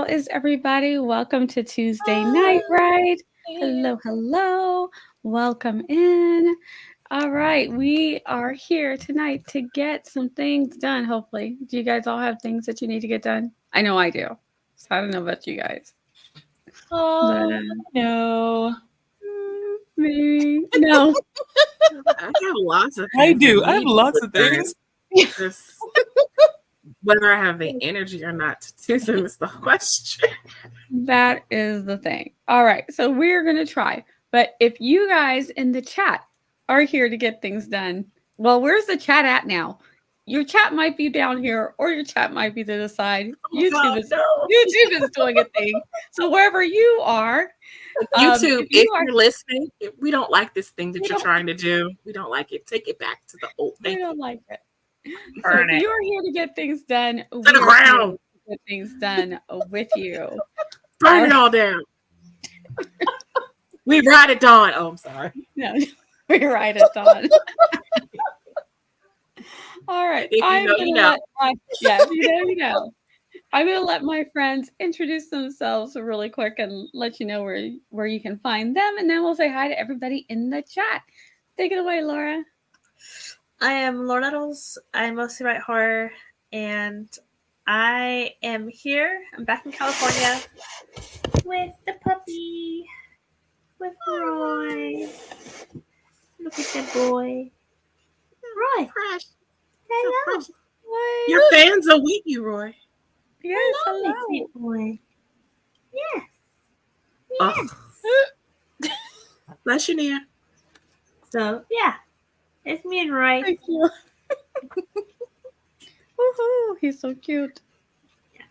how is everybody? Welcome to Tuesday Night Ride. Hello, hello. Welcome in. All right, we are here tonight to get some things done, hopefully. Do you guys all have things that you need to get done? I know I do. So I don't know about you guys. No. Me? No. I have lots of I things. do. I have lots of things. Just whether I have the energy or not to do them is the question. That is the thing. All right, so we're going to try. But if you guys in the chat are here to get things done, well, where's the chat at now? Your chat might be down here, or your chat might be to the side. YouTube is doing a thing. So wherever you are, YouTube, if you're listening, if we don't like this thing that you're trying to do, we don't like it. Take it back to the old thing. We don't like it. Burn so it. You are here to get things done. To the ground. Get things done with you. Burn it all down. We ride at dawn. Oh, I'm sorry. No, we ride at dawn. All right. If you know, you know. If you know, you know. I'm going to let my friends introduce themselves really quick and let you know where you can find them. And then we'll say hi to everybody in the chat. Take it away, Laura. I am Laura Nettles. I mostly write horror. And I am here. I'm back in California with the puppy. With Roy. Look at that boy. Roy. Fresh. Hello. So your fans are with you, Roy. Yes, hello. Sweet boy. Yes. Oh. Bless you, Nia. So, yeah. It's me and Roy. Thank you. Woohoo! He's so cute.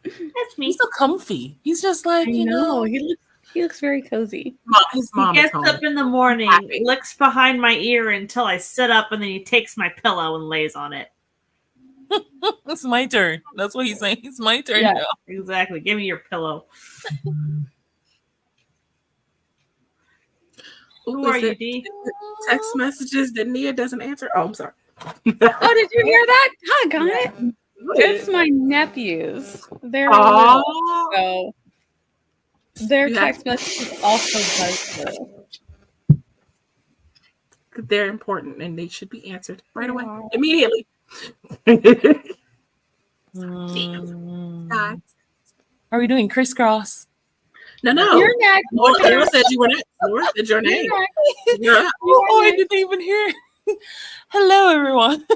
That's me. He's so comfy. He's just like, I know. He looks very cozy. His mom he gets up in the morning, licks behind my ear until I sit up, and then he takes my pillow and lays on it. It's my turn. That's what he's saying. It's my turn Yeah, now. exactly. Give me your pillow. Who are you, D? Text messages that Nia doesn't answer. Oh, I'm sorry. Oh, did you hear that? Hi, guys. It's my nephews. They're so their text messages also does this. They're important and they should be answered right away, immediately. Are we doing crisscross? No. You're next. Laura said you were next. Laura said your name. You're up. I didn't even hear. Hello, everyone.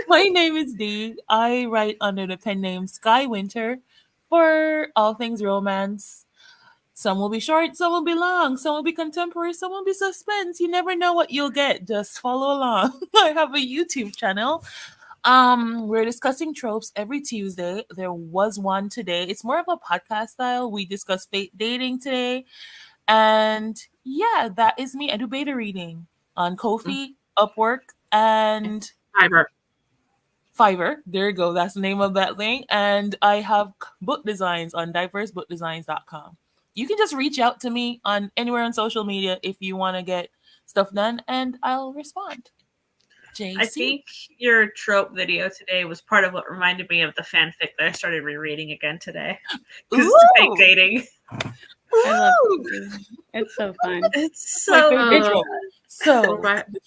My name is Dee. I write under the pen name Sky Winter for all things romance. Some will be short, some will be long, some will be contemporary, some will be suspense. You never know what you'll get. Just follow along. I have a YouTube channel. We're discussing tropes every Tuesday. There was one today. It's more of a podcast style. We discuss fake dating today. And yeah, that is me. I do beta reading on Ko-fi, Upwork, and Fiverr. There you go. That's the name of that thing. And I have book designs on diversebookdesigns.com. You can just reach out to me on anywhere on social media if you want to get stuff done, and I'll respond. JC? I think your trope video today was part of what reminded me of the fanfic that I started rereading again today. Because it's fake dating. I love it. It's so fun. It's so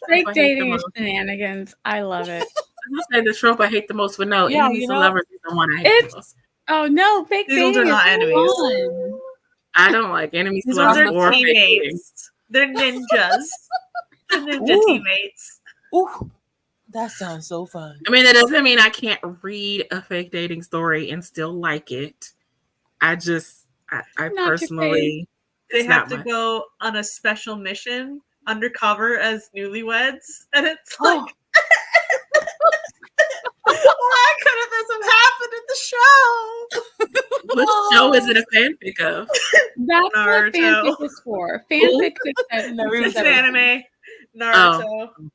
fake dating is shenanigans. I love it. I say the trope I hate the most, but no, enemies and lovers is the one I hate the most. Oh no, fake dating are not enemies. Fun. I don't like enemies to lovers or teammates. They're ninjas. They're ninja teammates. Ooh, that sounds so fun. I mean, that doesn't mean I can't read a fake dating story and still like it. I personally, they have to go on a special mission undercover as newlyweds, and it's like, why couldn't this have happened in the show? What show is it a fanfic of? That's Naruto. what fanfic is for. Fanfic is anime. Naruto. Oh.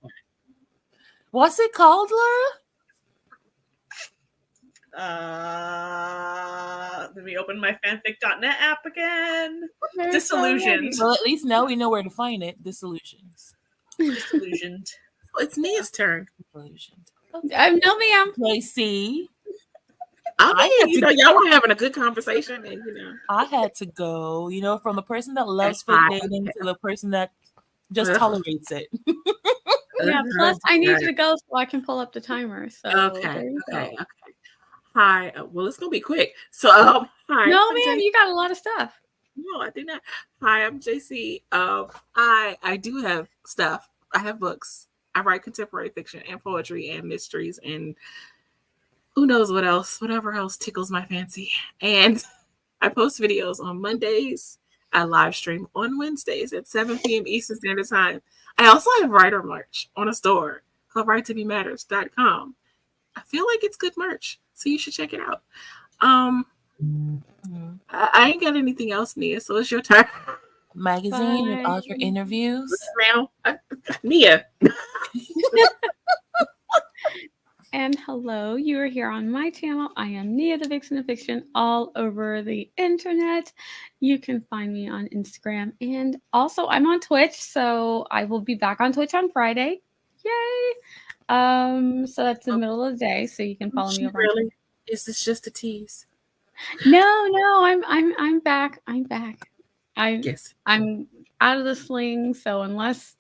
What's it called, Laura? Let me open my fanfic.net app again. Disillusioned. Well, at least now we know where to find it. Disillusioned. Well, it's Nia's turn. Disillusioned. No, ma'am. JC. I mean, y'all were having a good conversation, and I had to go, from the person that loves That's fake fine. dating to the person that just tolerates it. Yeah, plus I need you to go so I can pull up the timer. So Okay. there you go. Hi. Well, it's gonna be quick. So, hi. No, I'm ma'am, JC. you got a lot of stuff. No, I did not. Hi, I'm JC. I do have stuff. I have books. I write contemporary fiction and poetry and mysteries and who knows what else, whatever else tickles my fancy. And I post videos on Mondays. I live stream on Wednesdays at 7 p.m. Eastern Standard Time. I also have writer merch on a store called writeToBeMatters.com. I feel like it's good merch, so you should check it out. I ain't got anything else, Nia, so it's your turn. Magazine with Bye. author interviews. Now, Nia. And hello, you are here on my channel. I am Nia the Vixen of Fiction all over the internet. You can find me on Instagram and also I'm on Twitch, so I will be back on Twitch on Friday. Yay! So that's the middle of the day, so you can follow me over. Really? Is this just a tease? No, I'm back. I'm back. Yes. I'm out of the sling, so unless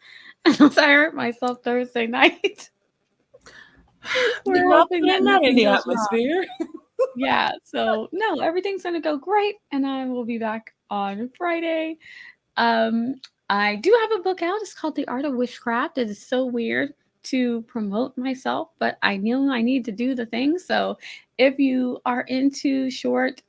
I hurt myself Thursday night. We're hoping that not in nothing the goes atmosphere. Yeah, so no, everything's gonna go great, and I will be back on Friday. I do have a book out. It's called The Art of Witchcraft. It is so weird to promote myself, but I knew I need to do the thing. So if you are into short,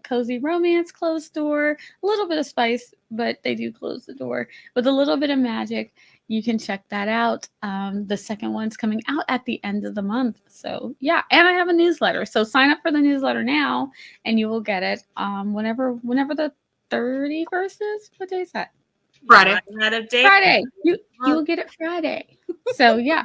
cozy romance, closed door, a little bit of spice, but they do close the door with a little bit of magic, you can check that out. The second one's coming out at the end of the month. So yeah, and I have a newsletter. So sign up for the newsletter now and you will get it whenever the 31st is. What day is that? Friday. Friday. You will get it Friday. So yeah.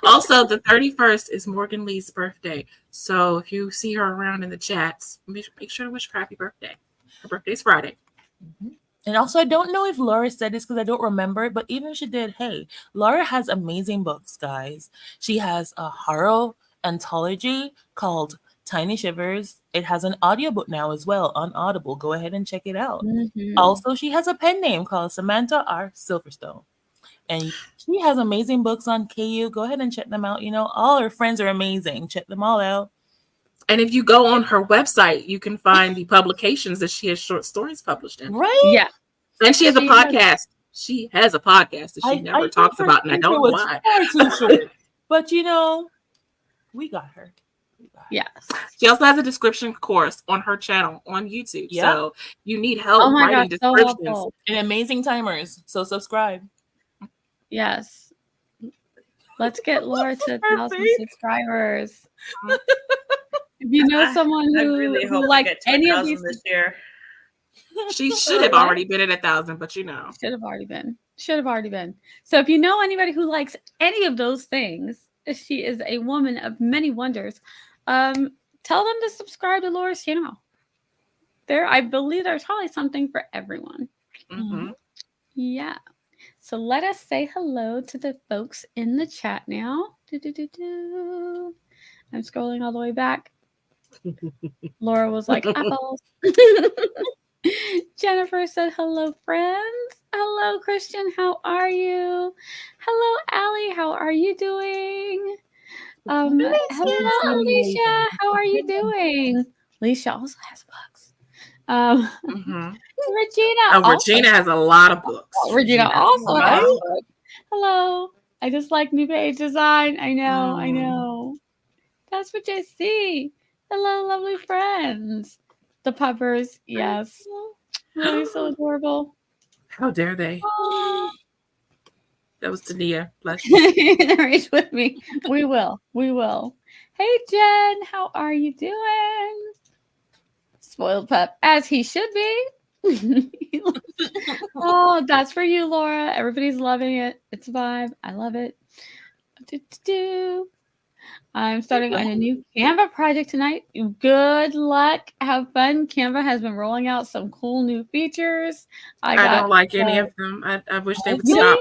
Also, the 31st is Morgan Lee's birthday. So if you see her around in the chats, make sure to wish her happy birthday. Her birthday's Friday. Mm-hmm. And also, I don't know if Laura said this because I don't remember it, but even if she did, hey, Laura has amazing books, guys. She has a horror anthology called Tiny Shivers. It has an audiobook now as well on Audible. Go ahead and check it out. Mm-hmm. Also, she has a pen name called Samantha R. Silverstone. And she has amazing books on KU. Go ahead and check them out. All her friends are amazing. Check them all out. And if you go on her website, you can find the publications that she has short stories published in. Right? Yeah. And she has a podcast. She has a podcast that she never talks about, and I don't know why. Too short. But we got her. Yes. She also has a description course on her channel on YouTube. Yep. So you need help writing descriptions. So and amazing timers. So subscribe. Yes. Let's get Laura to 1,000 subscribers. If you know someone who likes any of these this year. She should have already been at 1,000, but Should have already been. So if you know anybody who likes any of those things, she is a woman of many wonders. Tell them to subscribe to Laura's channel. I believe there's probably something for everyone. Mm-hmm. Yeah. So let us say hello to the folks in the chat now. I'm scrolling all the way back. Laura was like, "Oh." Jennifer said, "Hello, friends. Hello, Christian. How are you? Hello, Allie. How are you doing? Hello, Alicia. How are you doing? Alicia also has books. Regina. Regina has a lot of books. Regina also has books. Hello. I just like new page design. I know. That's what I see. Hello, lovely friends. The puppers, yes. Really so adorable. How dare they? Oh. That was Tania. Bless you. Rage with me. We will. Hey, Jen. How are you doing? Spoiled pup, as he should be. Oh, that's for you, Laura. Everybody's loving it. It's a vibe. I love it. I'm starting on a new Canva project tonight. Good luck. Have fun. Canva has been rolling out some cool new features. I don't like any of them. I wish they would stop.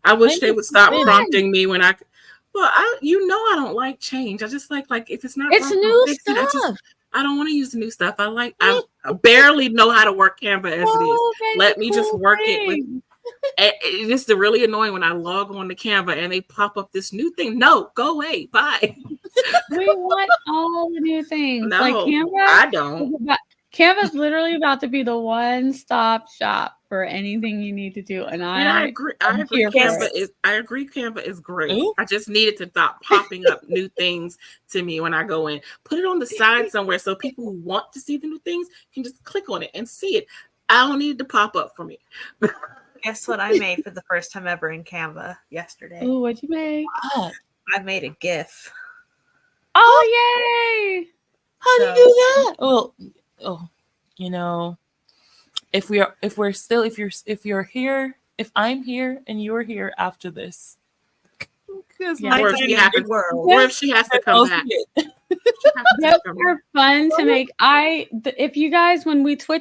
I wish they would stop prompting me when I. Well, I don't like change. I just like if it's not It's broken, new fix it. stuff. I don't want to use the new stuff. I barely know how to work Canva as it is. So many Let me just cool work it with. things. It's just really annoying when I log on to Canva and they pop up this new thing. No, go away. Bye. We want all the new things. No, Like Canva. I don't. Canva's literally about to be the one-stop shop for anything you need to do, and I agree. I agree. here for it. I agree. Canva is great. Ooh. I just needed to stop popping up new things to me when I go in. Put it on the side somewhere so people who want to see the new things can just click on it and see it. I don't need it to pop up for me. Guess what I made for the first time ever in Canva yesterday? Ooh, what'd you make? What? I made a GIF. Oh, yay! How do you do that? Well, if I'm here and you're here after this, because Yeah. Or if she happens, world. or if she has to come back. Those are fun to make. If you guys, when we go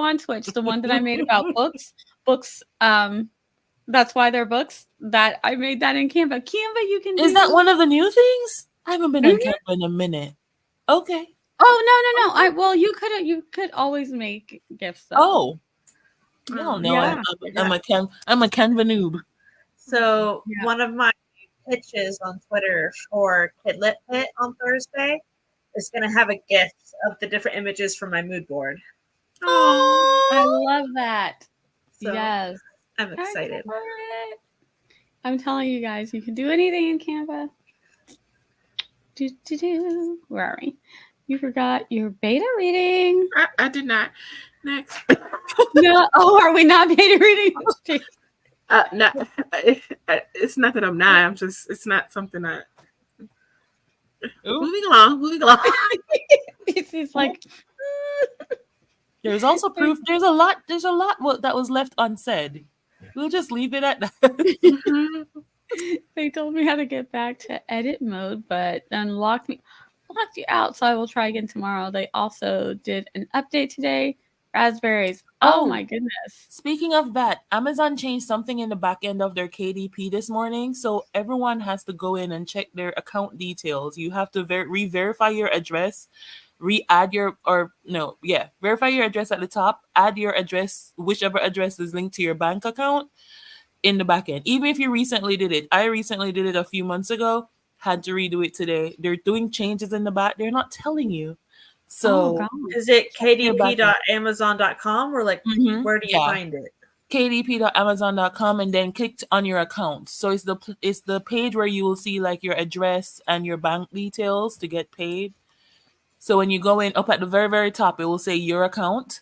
on Twitch, the one that I made about books, that's why they're books. That I made that in Canva. Canva, you can. Is that one of the new things? I haven't been on Mhm. Canva in a minute. Okay. Oh no! Well, you could always make gifts. Though. Oh. No, Yeah. I'm a Canva noob. So Yeah. one of my pitches on Twitter for Kidlit Pit on Thursday is going to have a GIF of the different images from my mood board. I love that. So Yes. I'm excited. I'm telling you guys, you can do anything in Canva. Where are we? You forgot your beta reading. I did not. Next. No. Oh, are we not beta reading? No, it's not that I'm not. I'm just. It's not something I. Moving along. It's like There's also proof. There's a lot that was left unsaid. We'll just leave it at that. they told me how to get back to edit mode, but then locked you out. So I will try again tomorrow. They also did an update today. Raspberries. Oh my goodness. Speaking of that, Amazon changed something in the back end of their KDP this morning. So everyone has to go in and check their account details. You have to re-verify your address, verify your address at the top, add your address, whichever address is linked to your bank account in the back end. Even if you recently did it. I recently did it a few months ago, had to redo it today. They're doing changes in the back. They're not telling you. So is it kdp.amazon.com or like where do you find it? kdp.amazon.com and then click on your account. So it's the page where you will see like your address and your bank details to get paid. So when you go in up at the very, very top, it will say your account.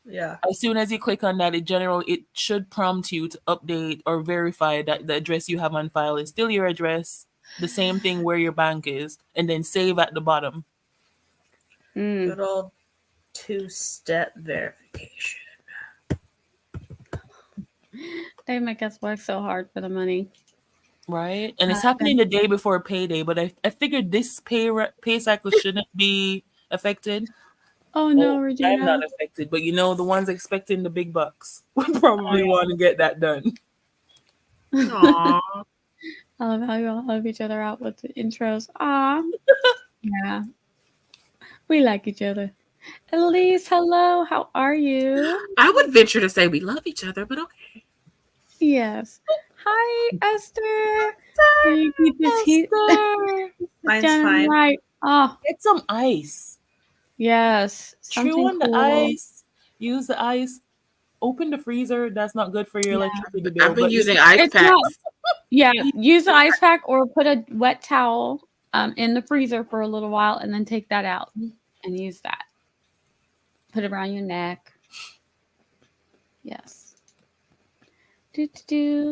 Yeah. As soon as you click on that, it should prompt you to update or verify that the address you have on file is still your address, the same thing where your bank is, and then save at the bottom. Good old 2-step verification. They make us work so hard for the money. Right? And it's happening the day before payday, but I figured this pay cycle shouldn't be affected. Oh no, Regina. I'm not affected, but the ones expecting the big bucks would probably want to get that done. Aww. I love how you all help each other out with the intros. Aw. Yeah. We like each other. Elise, hello. How are you? I would venture to say we love each other, but okay. Yes. Hi, Esther. Mine's fine. Right. Oh, Get some ice. yes. Chew on the ice. Use the ice. Open the freezer. That's not good for your electricity bill. I've been using ice packs. Use the ice pack or put a wet towel in the freezer for a little while and then take that out and use that. Put it around your neck. Yes.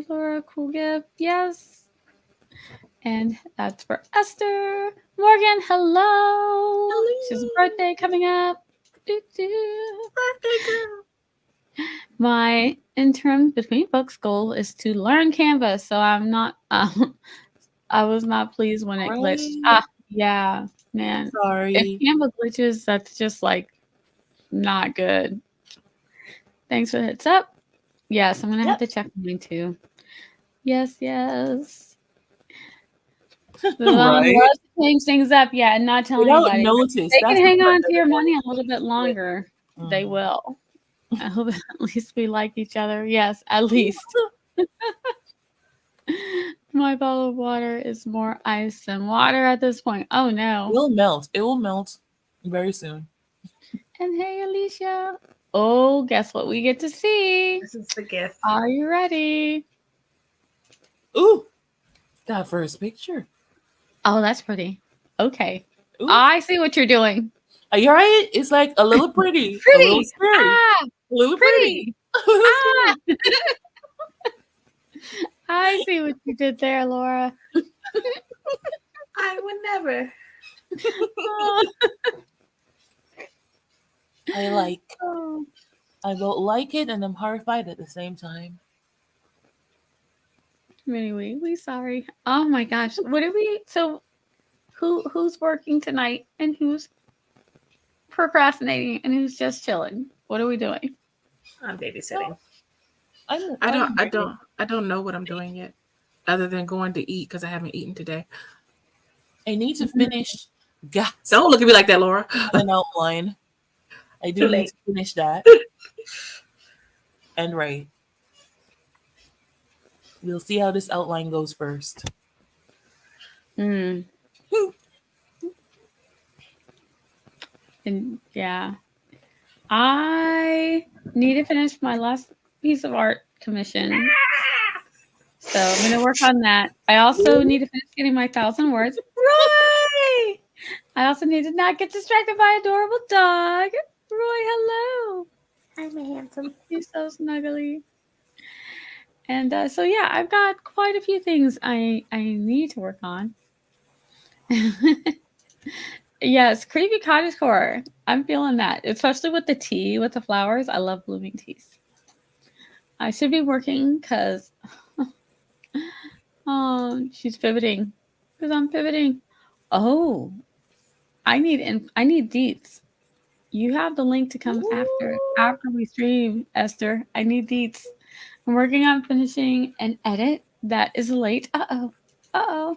Laura, cool gift. Yes. And that's for Esther. Morgan, hello. She's a birthday coming up. Birthday girl. My interim between books goal is to learn Canva, so I'm not. I was not pleased when it glitched. Yeah, man. Sorry. If Canva glitches, that's just like not good. Thanks for the heads up. Yes, I'm gonna have to check mine too. Yes, yes. Right? Loves to change things up, yeah, and not tell Without anybody. notice. They That's can the hang part on that to your money annoys a little bit me. longer. They Mm. will. I hope at least we like each other. Yes, at least. My bottle of water is more ice than water at this point. Oh no. It'll melt. It will melt very soon. And hey, Alicia. Oh, guess what we get to see? This is the gift. Are you ready? Ooh, that first picture. Oh, that's pretty. Okay. Ooh, I see what you're doing. are you right? It's like a little pretty, a little Pretty. scary, Ah, a little pretty, pretty. a little Ah. scary. I see what you did there, Laura. I would never. Oh. Oh. I both like it and I'm horrified at the same time. Anyway, we sorry. Oh my gosh. What are we so who's working tonight and who's procrastinating and who's just chilling? What are we doing? I'm babysitting. I don't know what I'm doing yet, other than going to eat because I haven't eaten today. I need to finish gas Don't look at me like that, Laura. an outline. I Too do need late. to finish that and write. We'll see how this outline goes first. Mm. And yeah. I need to finish my last piece of art commission. So I'm gonna work on that. I also need to finish getting my 1,000 words. Roy! I also need to not get distracted by adorable dog. Roy, hello. Hi, my handsome. He's so snuggly. And so yeah, I've got quite a few things I need to work on. Yes, creepy cottagecore. I'm feeling that, especially with the tea with the flowers. I love blooming teas. I should be working because she's pivoting because I'm pivoting. Oh, I need deets. You have the link to come after we stream, Esther. I need deets. I'm working on finishing an edit that is late. Uh-oh.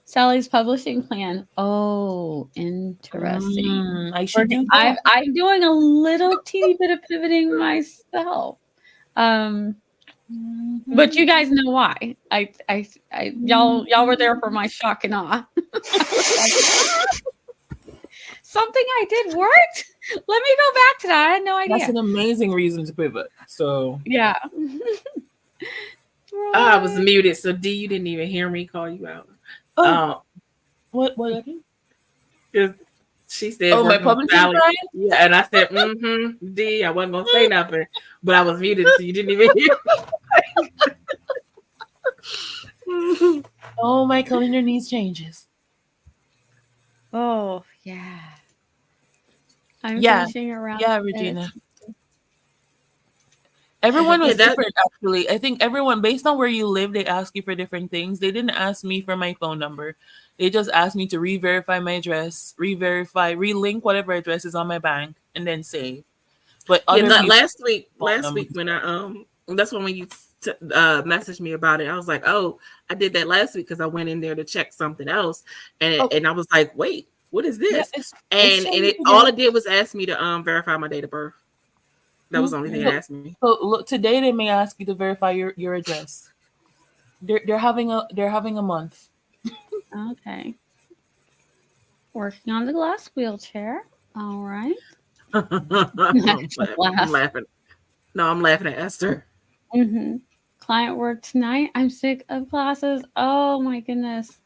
Sally's publishing plan. Oh, interesting. I should do I'm that. I'm doing a little teeny bit of pivoting myself. But you guys know why. Y'all were there for my shock and awe. Something I did worked. Let me go back to that. I had no idea. That's an amazing reason to pivot. So Yeah. I was muted, so D, you didn't even hear me call you out. What I do? She said, Oh, my working with publishing Sally. client? Yeah, and I said, D, I wasn't gonna say nothing, but I was muted, so you didn't even hear me. Oh, my calendar needs changes. Oh, yeah. I'm Yeah. finishing around. Yeah, Regina. Everyone was different, actually. I think everyone, based on where you live, they ask you for different things. They didn't ask me for my phone number. They just asked me to re-verify my address, relink whatever address is on my bank, and then save. But other people, last week numbers. when I that's when you messaged me about it. I was like, oh, I did that last week because I went in there to check something else, and I was like, wait, what is this? Yeah, all it did was ask me to verify my date of birth. That was the only thing it asked me. So look, today they may ask you to verify your address. They're having a month. Okay. Working on the glass wheelchair. All right. I'm laughing. No, I'm laughing at Esther. Mm-hmm. Client work tonight. I'm sick of classes. Oh my goodness.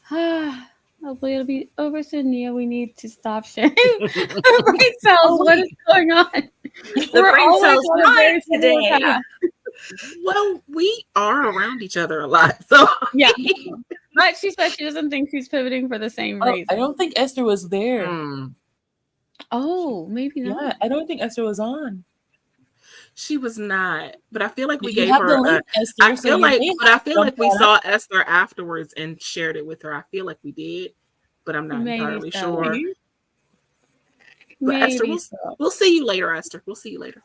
Hopefully it'll be over soon, Nia. We need to stop sharing brain cells. What is going on? The brain cells not today. Well, we are around each other a lot, so yeah. But she said she doesn't think she's pivoting for the same reason. I don't think Esther was there. Oh, maybe not. Yeah, I don't think Esther was on. She was not, but I feel like we You gave have her. the link, Esther, I so feel you like, may but I have feel to like we jump saw Esther afterwards and shared it with her. I feel like we did, but I'm not Maybe entirely so. sure. But Maybe Esther, so. we'll see you later, Esther. We'll see you later.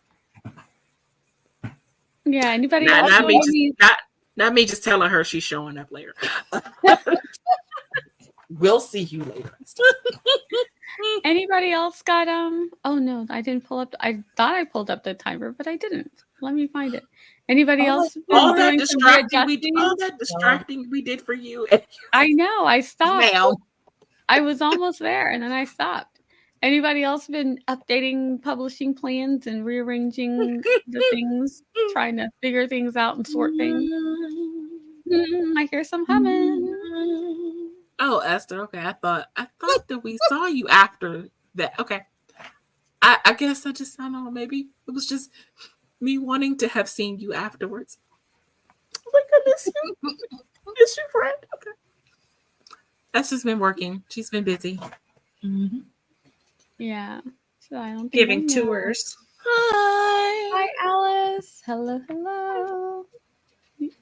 Yeah. Anybody Not else? Not me just telling her she's showing up later. We'll see you later. Anybody else got Oh no, I didn't pull up. I thought I pulled up the timer, but I didn't. Let me find it. Anybody else been All that doing some distracting we did for you. I know. I stopped. Ma'am. I was almost there, and then I stopped. Anybody else been updating publishing plans and rearranging the things, trying to figure things out and sort things? I hear some humming. Oh, Esther. Okay, I thought that we saw you after that. Okay, I guess I don't know. Maybe it was just me wanting to have seen you afterwards. Oh my goodness, it's your friend. Okay, Esther's been working. She's been busy. Mm-hmm. Yeah, so I don't Giving tours. Hi, Alice. Hello.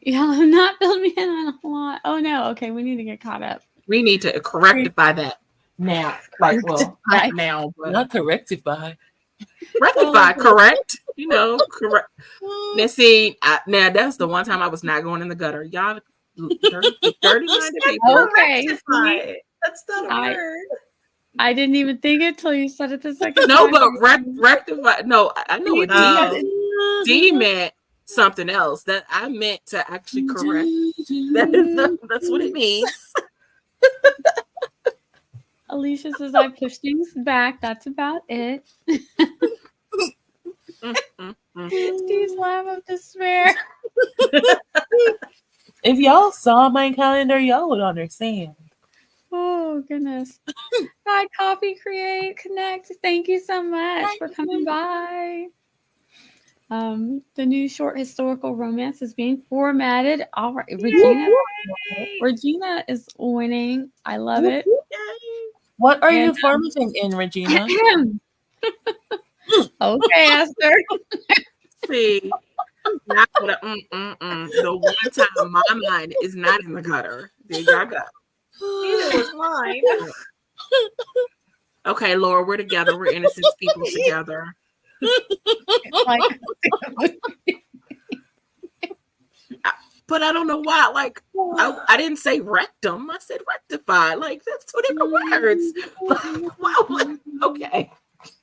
Yeah, I'm not filming in on a lot. Oh no. Okay, we need to get caught up. We need to rectify that now. Like, well, not now, but Not correctify. rectify, correct? Correct. Now, see, now that's the one time I was not going in the gutter. Y'all, dirty-minded people. Okay. That's not a word. I didn't even think it till you said it the second No, time. but rectify. No, I know what D meant something else. That I meant to actually correct. That's what it means. Alicia says I push things back. That's about it. Steve's laugh of despair. If y'all saw my calendar, y'all would understand. Oh goodness. Hi, Coffee Create Connect. Thank you so much for coming by. The new short historical romance is being formatted. All right, Regina is winning. I love it. What are you formatting in, Regina? Okay, Esther. See, not the one time my mind is not in the gutter. There y'all go. Neither was mine. Okay, Laura, we're together. We're innocent people together. But I don't know why. Like, I didn't say rectum. I said rectify. Like, that's two different words. Wow. Okay.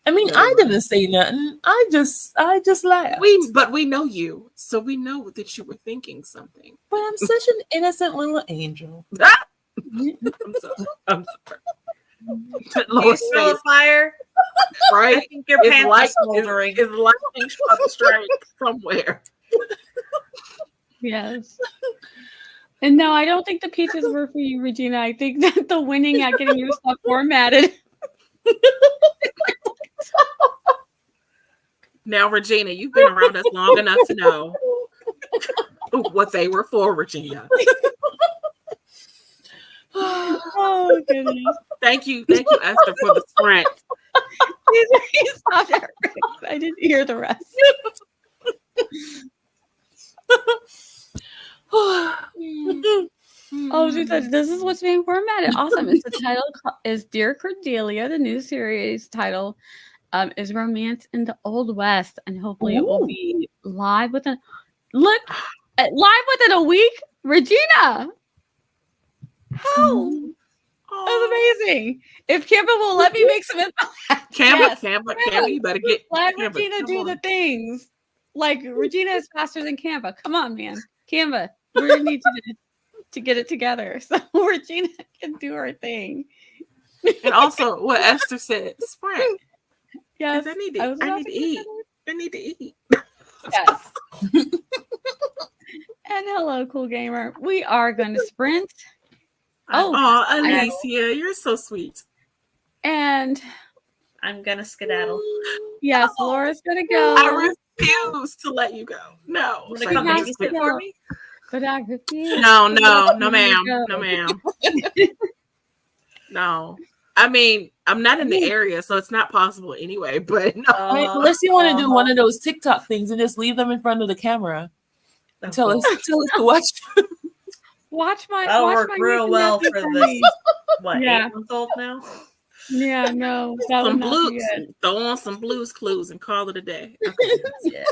I mean, I didn't say nothing. I just laughed. But we know you, so we know that you were thinking something. But I'm such an innocent little angel. I'm sorry. You smell a fire? Right? I think your pants are smoldering. Is lightning strike somewhere? Yes. And no, I don't think the peaches were for you, Regina. I think that the winning at getting your stuff formatted. Now, Regina, you've been around us long enough to know what they were for, Regina. Oh goodness! Thank you, Esther, for the sprint. I didn't hear the rest. Oh, she said, this is what's being formatted. Awesome. It's the title is Dear Cordelia. The new series title is Romance in the Old West. And hopefully it will be live within a week. Regina. How? That's amazing. If Canva will let me make some info. Canva, you better get let Canva, Regina do the things. Like Regina is faster than Canva. Come on, man. Canva. We need to get it together so Regina can do her thing. And also what Esther said, sprint. Yes. I need to eat. I need to eat. Yes. And hello, cool gamer. We are going to sprint. Oh, Alicia, you're so sweet. And I'm gonna skedaddle. Yes, Laura's gonna go. I refuse to let you go. No. Want to come babysit for me? But I refuse. No, ma'am. No, ma'am. No. I mean, I'm not in the area, so it's not possible anyway. But no. Unless you want to do one of those TikTok things and just leave them in front of the camera and tell us to watch. That'll work real well for this. What? 8-month-old now? Yeah, no. Some blues. Throw on some Blues Clues and call it a day. Okay.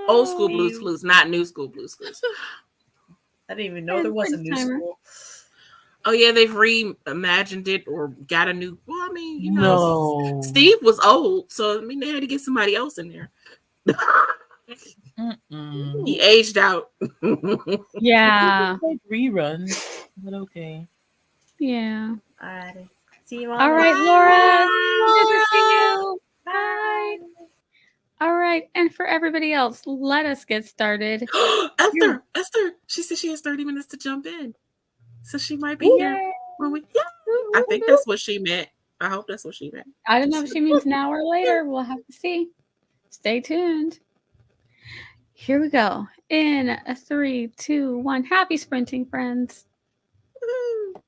Old school Blues You- Clues, not new school Blues Clues. I didn't even know there was a new Timer. school. Oh yeah, they've reimagined it or got a new. Well, I mean, you know, No. Steve was old, so I mean they had to get somebody else in there. Mm-mm. He aged out. Yeah. Like reruns, but okay. Yeah. Alrighty. See you all. All right, later. Laura. Good to Laura! see you. Bye. All right. And for everybody else, let us get started. Esther. She said she has 30 minutes to jump in, so she might be Ooh. here when we. Yeah, I think that's what she meant. I hope that's what she meant. I don't know if she means now or later. We'll have to see. Stay tuned. Here we go. In a 3, 2, 1. Happy sprinting, friends. Woohoo.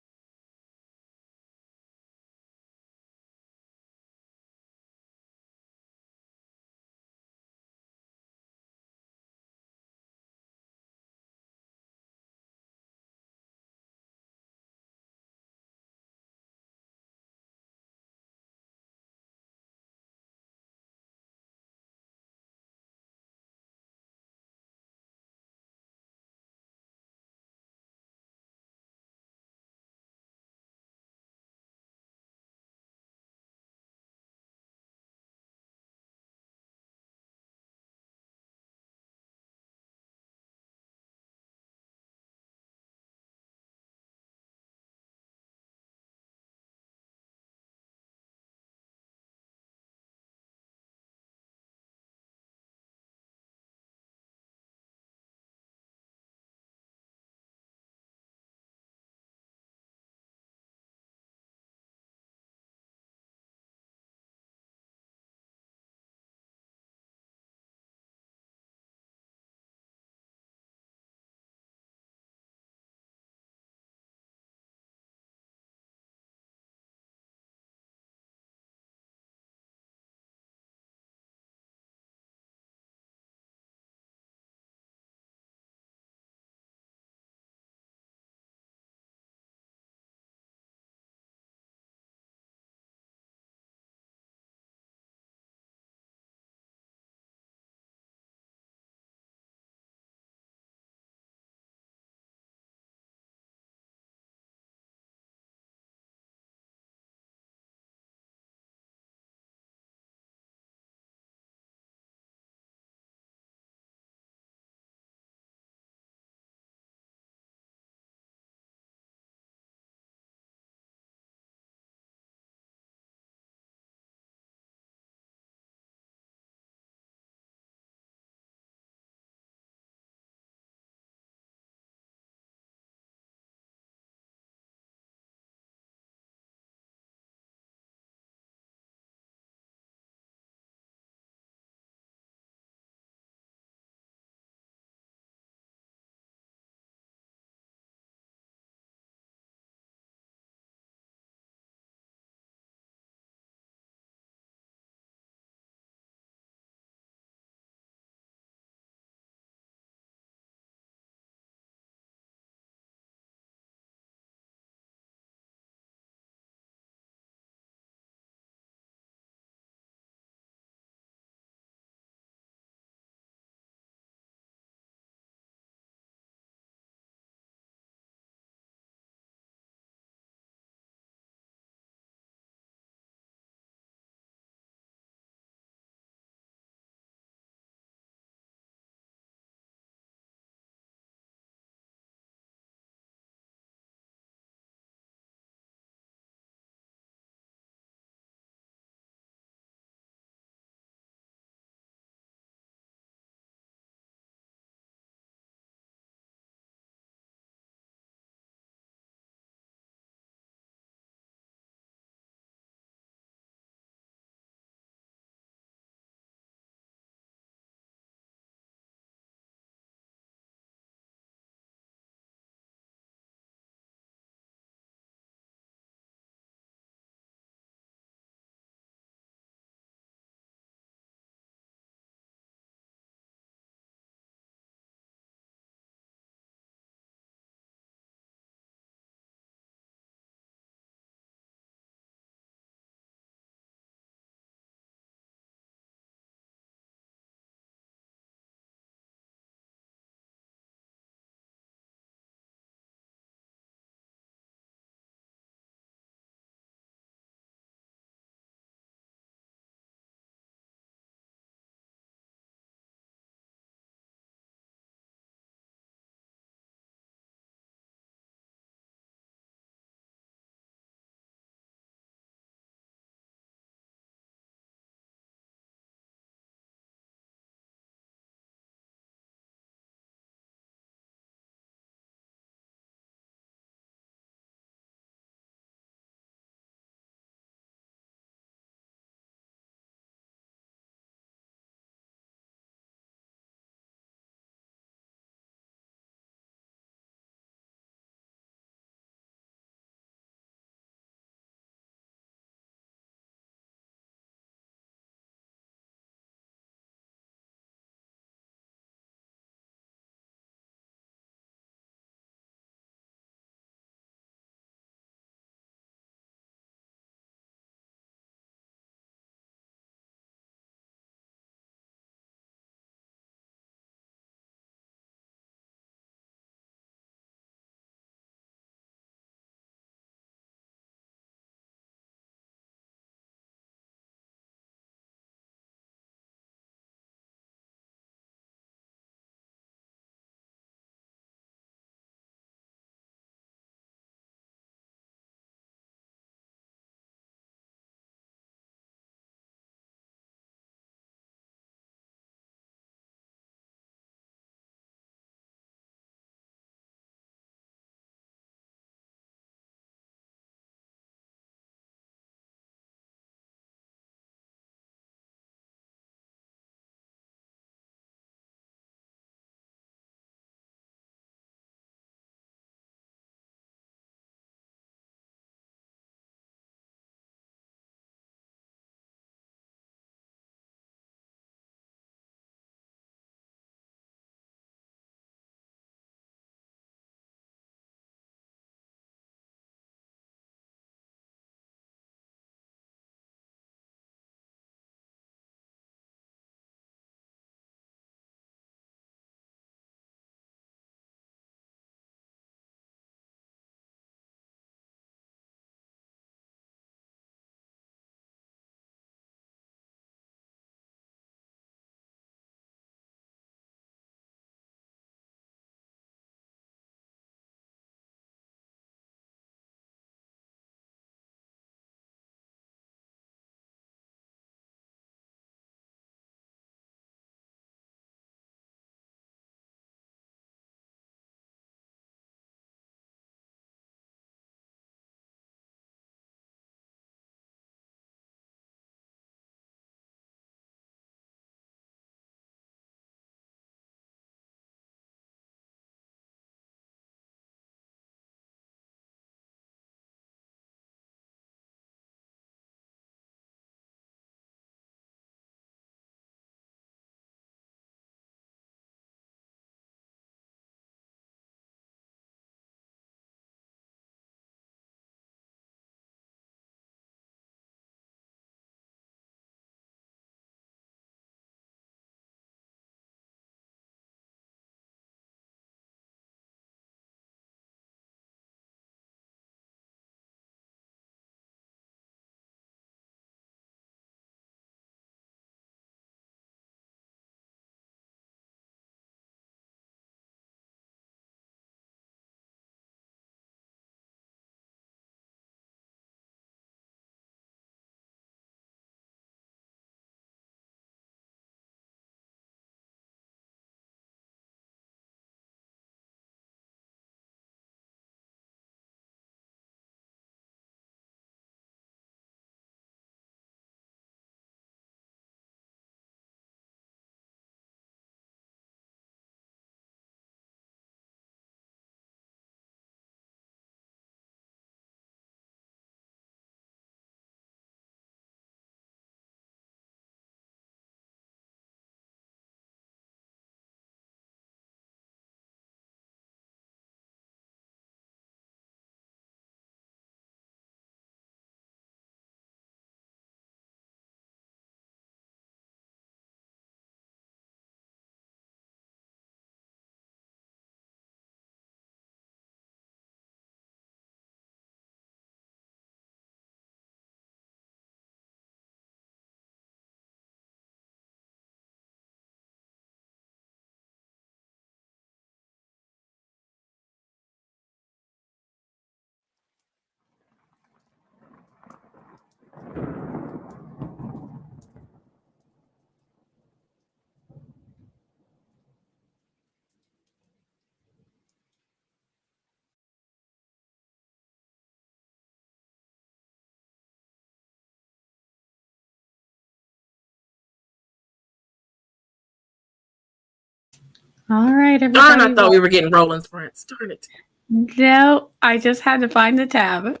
All right, Darn, everybody. I thought we were getting rolling sprints. Darn it. No, I just had to find the tab.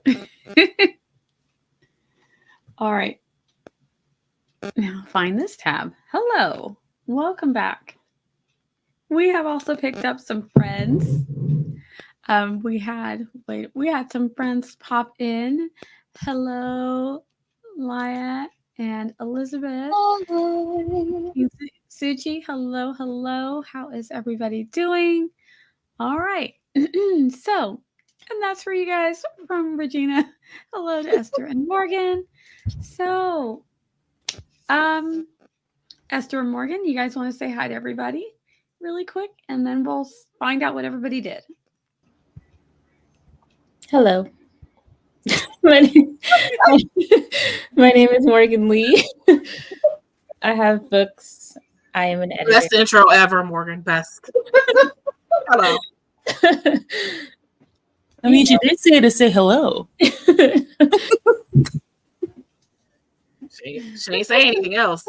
All right. Now find this tab. Hello. Welcome back. We have also picked up some friends. We had some friends pop in. Hello, Lia and Elizabeth. Suchi, hello. How is everybody doing? All right. So, and that's for you guys from Regina. Hello to Esther and Morgan. So, Esther and Morgan, you guys want to say hi to everybody really quick, and then we'll find out what everybody did. Hello. my name is Morgan Lee. I have books. I am an editor. Best intro ever, Morgan. Best. Hello. I mean, she did say to say hello. She ain't say anything else.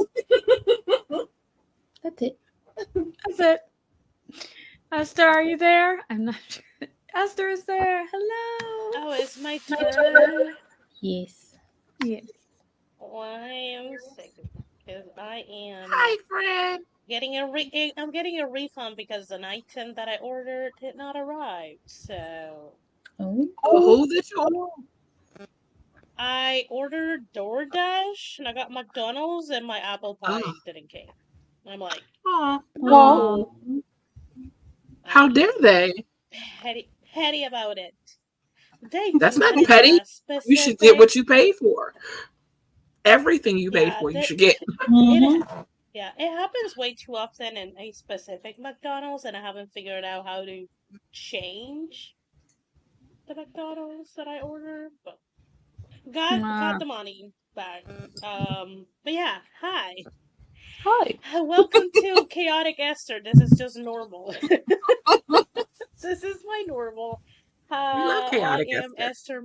That's it. That's it. Esther, are you there? I'm not sure. Esther is there. Hello. Oh, it's my turn. Yes. Yes. Oh, I am sick because I am Hi, friend. I'm getting a refund because an item that I ordered did not arrive. So Oh. Who did you order? I ordered DoorDash and I got McDonald's and my apple pie didn't came. I'm like, Oh, how dare they? petty about it. That's not petty. You should get what you paid for. Everything you paid for, you should get. It happens way too often in a specific McDonald's, and I haven't figured out how to change the McDonald's that I ordered. But got the money back. But yeah, hi. Welcome to Chaotic Esther. This is just normal. This is my normal. We love Chaotic I am Esther.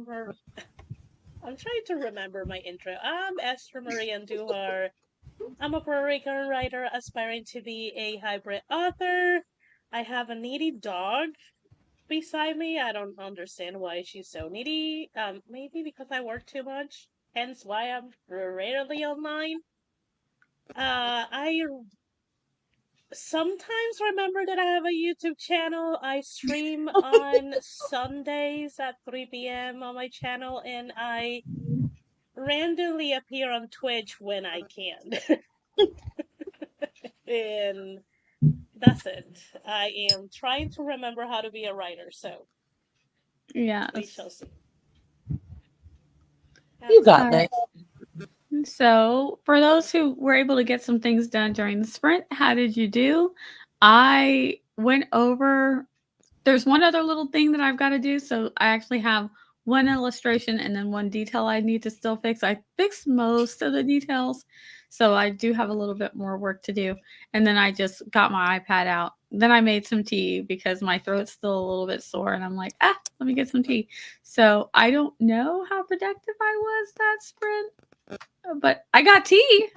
I'm trying to remember my intro. I'm Esther Marie Andujar. I'm a Puerto Rican writer aspiring to be a hybrid author. I have a needy dog beside me. I don't understand why she's so needy. Maybe because I work too much, hence why I'm rarely online. I sometimes remember that I have a YouTube channel. I stream on Sundays at 3 p.m. on my channel, and I randomly appear on Twitch when I can. And that's it. I am trying to remember how to be a writer, so yeah, we shall see. You got that. So, for those who were able to get some things done during the sprint, how did you do? I went over. There's one other little thing that I've got to do. So, I actually have one illustration and then one detail I need to still fix. I fixed most of the details. So, I do have a little bit more work to do. And then I just got my iPad out. Then I made some tea because my throat's still a little bit sore. And I'm like, let me get some tea. So, I don't know how productive I was that sprint. But I got tea.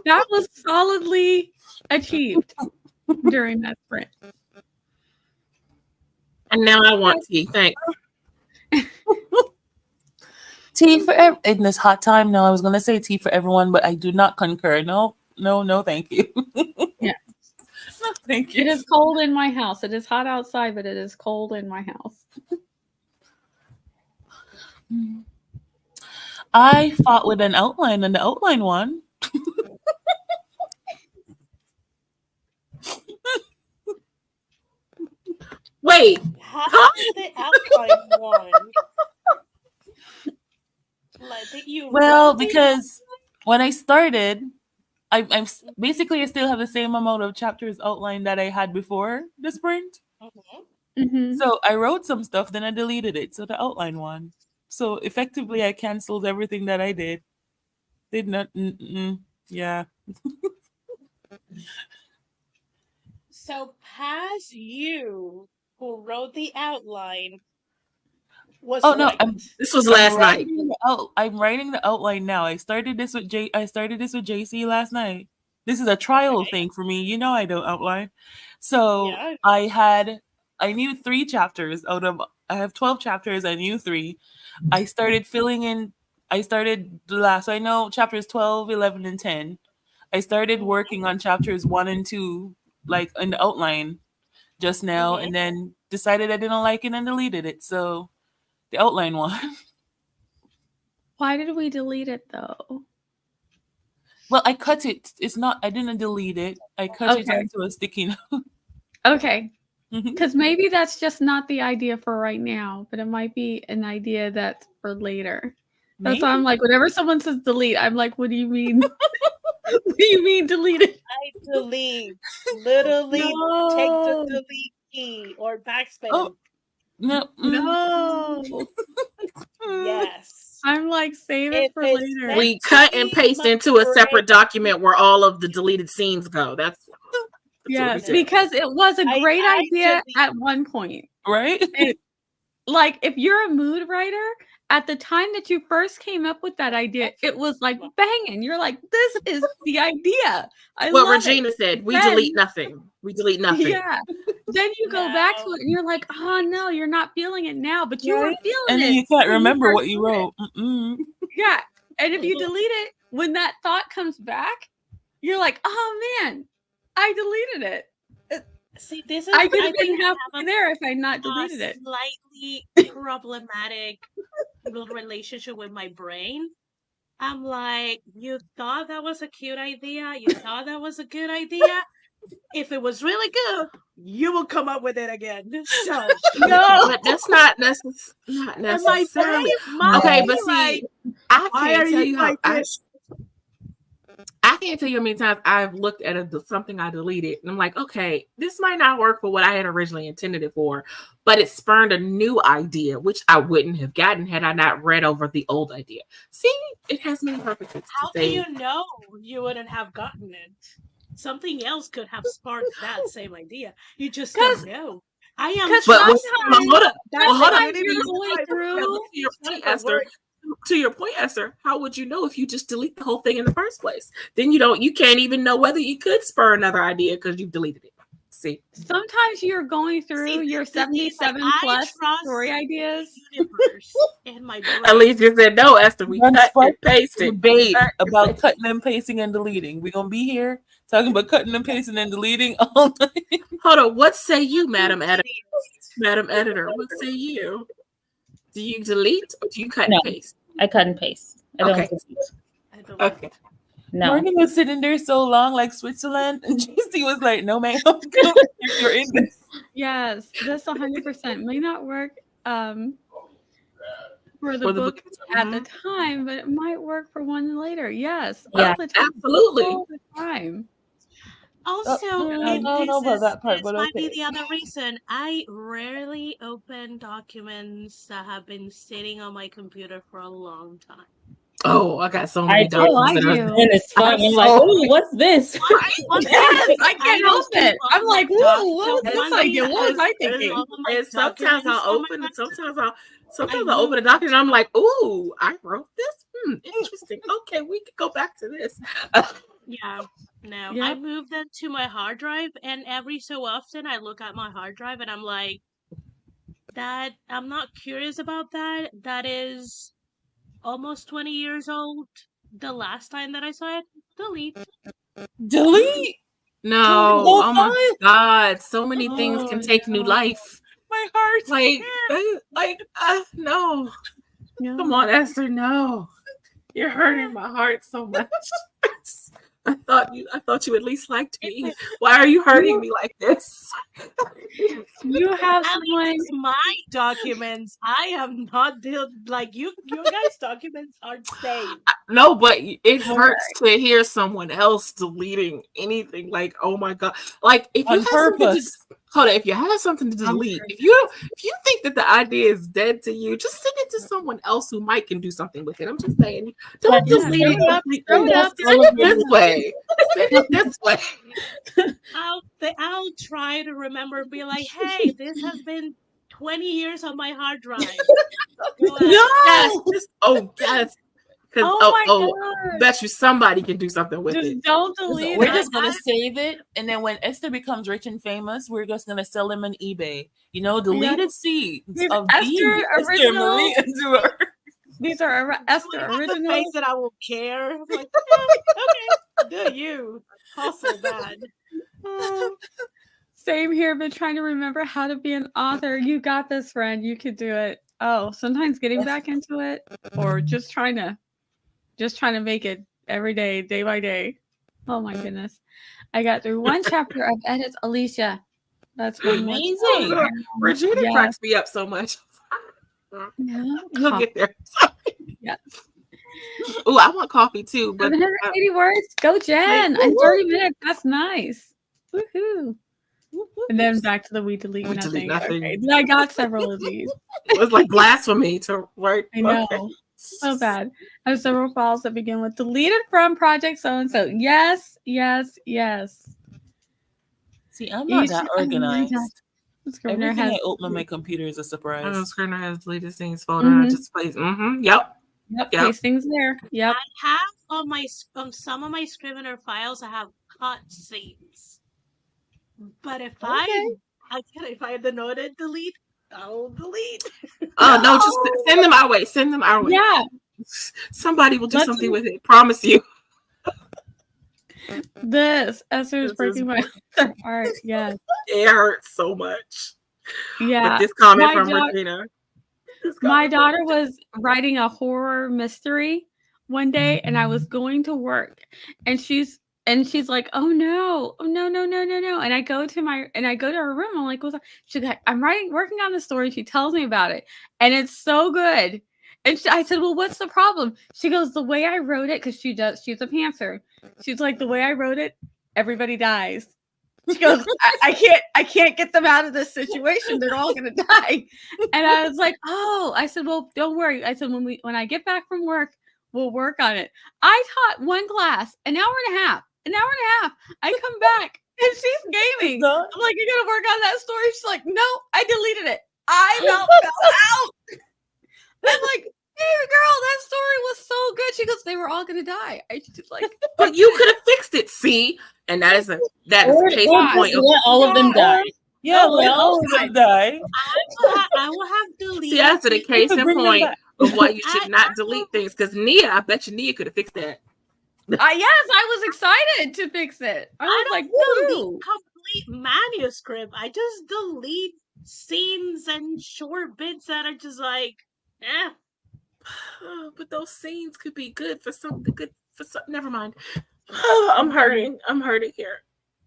That was solidly achieved during that sprint. And now I want tea. Thanks. Tea for in this hot time. No, I was gonna say tea for everyone, but I do not concur. No, thank you. Yeah. No, thank you. It is cold in my house. It is hot outside, but it is cold in my house. I fought with an outline, and the outline won. Wait. How did the outline won? Because when I started, I'm basically I still have the same amount of chapters outlined that I had before the sprint. Mm-hmm. So I wrote some stuff, then I deleted it. So the outline won. So effectively, I canceled everything that I did. Did not. Yeah. So past you, who wrote the outline, was right. This was last night. I'm writing the outline now. I started this with JC last night. This is a trial Okay. thing for me. You know I don't outline. So Yeah. I knew 3 chapters out of I have 12 chapters. I knew 3. I started filling in. I started the last. So I know chapters 12, 11, and 10. I started working on chapters 1 and 2, like in the outline just now, Mm-hmm. and then decided I didn't like it and deleted it. So the outline one. Why did we delete it though? Well, I cut it. It's not. I didn't delete it. I cut it Okay. into a sticky note. Okay. Mhm. Because maybe that's just not the idea for right now, but it might be an idea that's for later. That's why I'm Maybe. like, whenever someone says delete, I'm like, what do you mean? What do you mean delete it? I delete. Literally take the No. delete key or backspace. Oh no. No. Yes. I'm like, save it If for it's later. meant We to cut and be, paste my into a brain separate document where all of the deleted scenes go. That's what we Yes, did. because it was a great I idea delete. at one point. Right? And, like, if you're a mood writer, at the time that you first came up with that idea, it was like banging. You're like, this is the idea. I What love Regina it. said, we Then, delete nothing. We delete nothing. yeah. Then you go back to No. it and you're like, oh no, you're not feeling it now, but you were Right? feeling And then it you can't when remember first what you wrote it. wrote. Mm-mm. Yeah. And if you delete it, when that thought comes back, you're like, oh man, I deleted it. See, this is I could have think been I have halfway there if I had not a deleted it. slightly problematic relationship with my brain. I'm like, you thought that was a cute idea? You thought that was a good idea? If it was really good, you will come up with it again. So No. But that's not not and my necessarily brain might okay. be But like, see, I why are can't tell you you how like this? I can't tell you how many times I've looked at something I deleted and I'm like, okay, this might not work for what I had originally intended it for, but it spurned a new idea, which I wouldn't have gotten had I not read over the old idea. See, it has many purposes How to do say. you know you wouldn't have gotten it? Something else could have sparked that same idea. You just don't know. I am Because But hold sometimes, up, that hold up. sometimes you're going Yeah, through. but to your point, Esther. To your point, Esther, how would you know if you just delete the whole thing in the first place? Then you can't even know whether you could spur another idea because you've deleted it. See, Sometimes you're going through your the thing is, like, 77 I plus trust story the ideas. universe and my brain. at least you said no, Esther. We One cut spark and pasted. debate about cutting and pasting and deleting. We're gonna be here talking about cutting and pasting and deleting all night. Hold on. What say you, Madam Editor? Enthusiast. Madam Editor, what say you? Do you delete or do you cut No. and paste? I cut and paste. I don't Okay. delete. I delete. Okay. No. Morgan was sitting there so long, like Switzerland, and JC was like, "No, ma'am, you're in this." Yes, this 100% may not work for the For the book book. at the time, but it might work for one later. Yes, Yeah. all the time. Absolutely. All the time. Also, I if don't know about that part, this but might be okay. the other reason, I rarely open documents that have been sitting on my computer for a long time. Oh, I got so I many do. documents. I that are- do. And it's fun. I'm like, so- oh, what's this? One Yes, thing I can't don't help it. keep all I'm my like, doc- whoa, what so was this one idea? thing What was I is thinking? all of my And sometimes documents I'll on my open it. laptop. Sometimes I I'll open a moved document and I'm to- like, ooh, I wrote this. Interesting. Okay, we could go back to this. Yeah, no. Yep. I moved them to my hard drive, and every so often I look at my hard drive and I'm like, that I'm not curious about that. That is almost 20 years old. The last time that I saw it, delete. Delete No, whole oh my file? God, so many things can Oh, take new no. life. my heart. No. Yeah. Come on, Esther, no. You're hurting my heart so much. I thought you at least liked me. Why are you hurting me like this? You have At least someone. it's my documents. I am not like you. Your guys' documents aren't safe. No, but it hurts to hear someone else deleting anything. Like, oh my God. Like if you On have something to, purpose. hold on, if you have something to delete, if you think that the idea is dead to you, just send it to someone else who might can do something with it. I'm just saying, don't Yeah, delete it completely. throw it up. Send it this way. Send it this way. I'll try to remember and be like, hey, this has been 20 years on my hard drive. Go ahead. Yes, just yes. Because Oh my god! bet you somebody can do something with Just it. don't delete We're it. just gonna save it, and then when Esther becomes rich and famous, we're just gonna sell them on eBay. Deleted scenes These of Esther being Esther originals. Marie and Stuart. These are Esther Like, I have the originals. face that I won't care. I'm like, okay, do you hustle bad? Same here, but trying to remember how to be an author. You got this, friend. You could do it. Oh, sometimes getting back into it, or just trying to make it every day, day by day. Oh my goodness. I got through one chapter of edits, Alicia. That's one more. Amazing. Regina Yeah. cracks me up so much. No, You'll get there. Yes. Oh, I want coffee too, but 780 words. Go, Jen. And 30 minutes. That's nice. Woohoo. And then back to the we delete We nothing. delete nothing. Okay. I got several of these. it was like blasphemy to write. I know. Okay. So bad. I have several files that begin with deleted from project so and so. Yes, yes, yes. See, I'm not that organized. Scrivener Everything has I open on my computer is a I know surprise. Scrivener has deleted things folder. And I just plays. Yep. yep, Yep. pastings there. Yep. I have on some of my Scrivener files, I have cut scenes. But if if I denoted delete, I'll delete. Oh no, just send them our way. Send them our way. Yeah. Somebody will do Let's- something with it. Promise you. This Esther is This breaking is- my heart. Yes. It hurts so much. Yeah. But this comment My from daughter- Regina. My daughter was writing a horror mystery one day, and I was going to work, and she's like, "Oh no, no, no, no, no, no!" And I go to her room. I'm like, "What's up?" She's like, "I'm working on the story." She tells me about it, and it's so good. And I said, "Well, what's the problem?" She goes, "The way I wrote it, because she's a pantser. She's like, the way I wrote it, everybody dies." She goes, I can't get them out of this situation. They're all gonna die. And I was like, oh, I said, well, don't worry. I said, when I get back from work, we'll work on it. I taught one class, an hour and a half. I come back and she's gaming. I'm like, you're gonna work on that story? She's like, no, I deleted it. I about fell out. I'm like, hey girl, that story was so good. She goes, they were all gonna die. I just like, but you could have fixed it, see? And that is a case in point. Let all of them die. Yeah, let all of them die. I will have deleted. See, that's the case in Bring them point back. of why you should not delete things. Because Nia, I bet you Nia could have fixed that. yes, I was excited to fix it. I was I like, don't woo. delete complete manuscript. I just delete scenes and short bits that are just like, eh. Oh, but those scenes could be good for something. Never mind. I'm hurting here.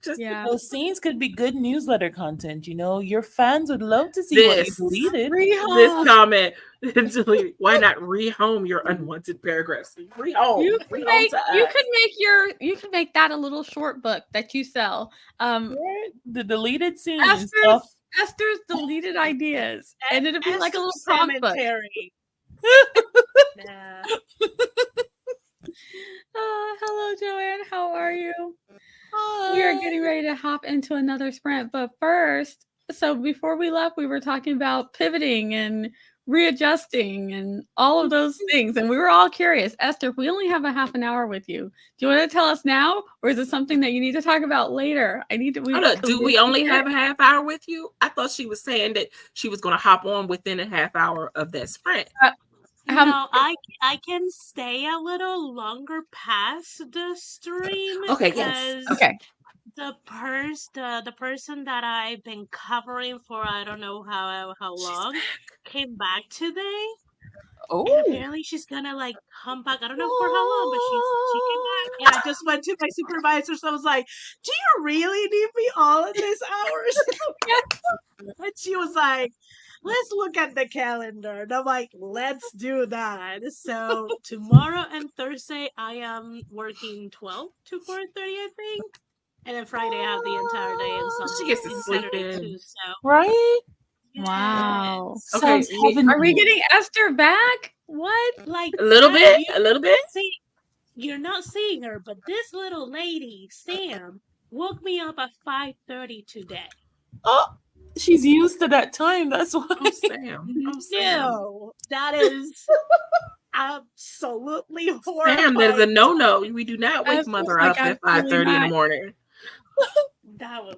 Just Yeah. Those scenes could be good newsletter content. Your fans would love to see what you This. deleted. this comment. Delete. Why not rehome your unwanted paragraphs? Rehome. You Rehome to us. could make that a little short book that you sell. Right? The deleted scenes. Esther's deleted ideas, and it'll be like a little Esther's prompt book. cemetery. Nah. Hello, Joanne. How are you? We are getting ready to hop into another sprint, but first, so before we left, we were talking about pivoting and readjusting and all of those things, and we were all curious. Esther, we only have a half an hour with you. Do you want to tell us now, or is it something that you need to talk about later? Do we only have a half hour with you? I thought she was saying that she was going to hop on within a half hour of that sprint. No, I can stay a little longer past the stream. Okay, yes. because Okay. The person that I've been covering for I don't know how long came back today. Oh, And apparently she's gonna come back. I don't know for how long, but she came back. And I just went to my supervisor, so I was like, "Do you really need me all of these hours?" And she was like, "Let's look at the calendar." And I'm like, "Let's do that." So tomorrow and Thursday I am working 12 to 4:30, I think. And then Friday I have the entire day and Sunday. She gets to and sleep Saturday in. too. So right? Wow. Okay, Sounds heavenly. Are we getting Esther back? What? A little bit. See, you're not seeing her, but this little lady, Sam, woke me up at 5:30 today. Oh, she's used to that time. That's why. Oh, Sam. No, that is. absolutely horrified. Sam, that is a no-no. We do not wake Esther's mother like, up at absolutely 5:30 in the not. morning. That was.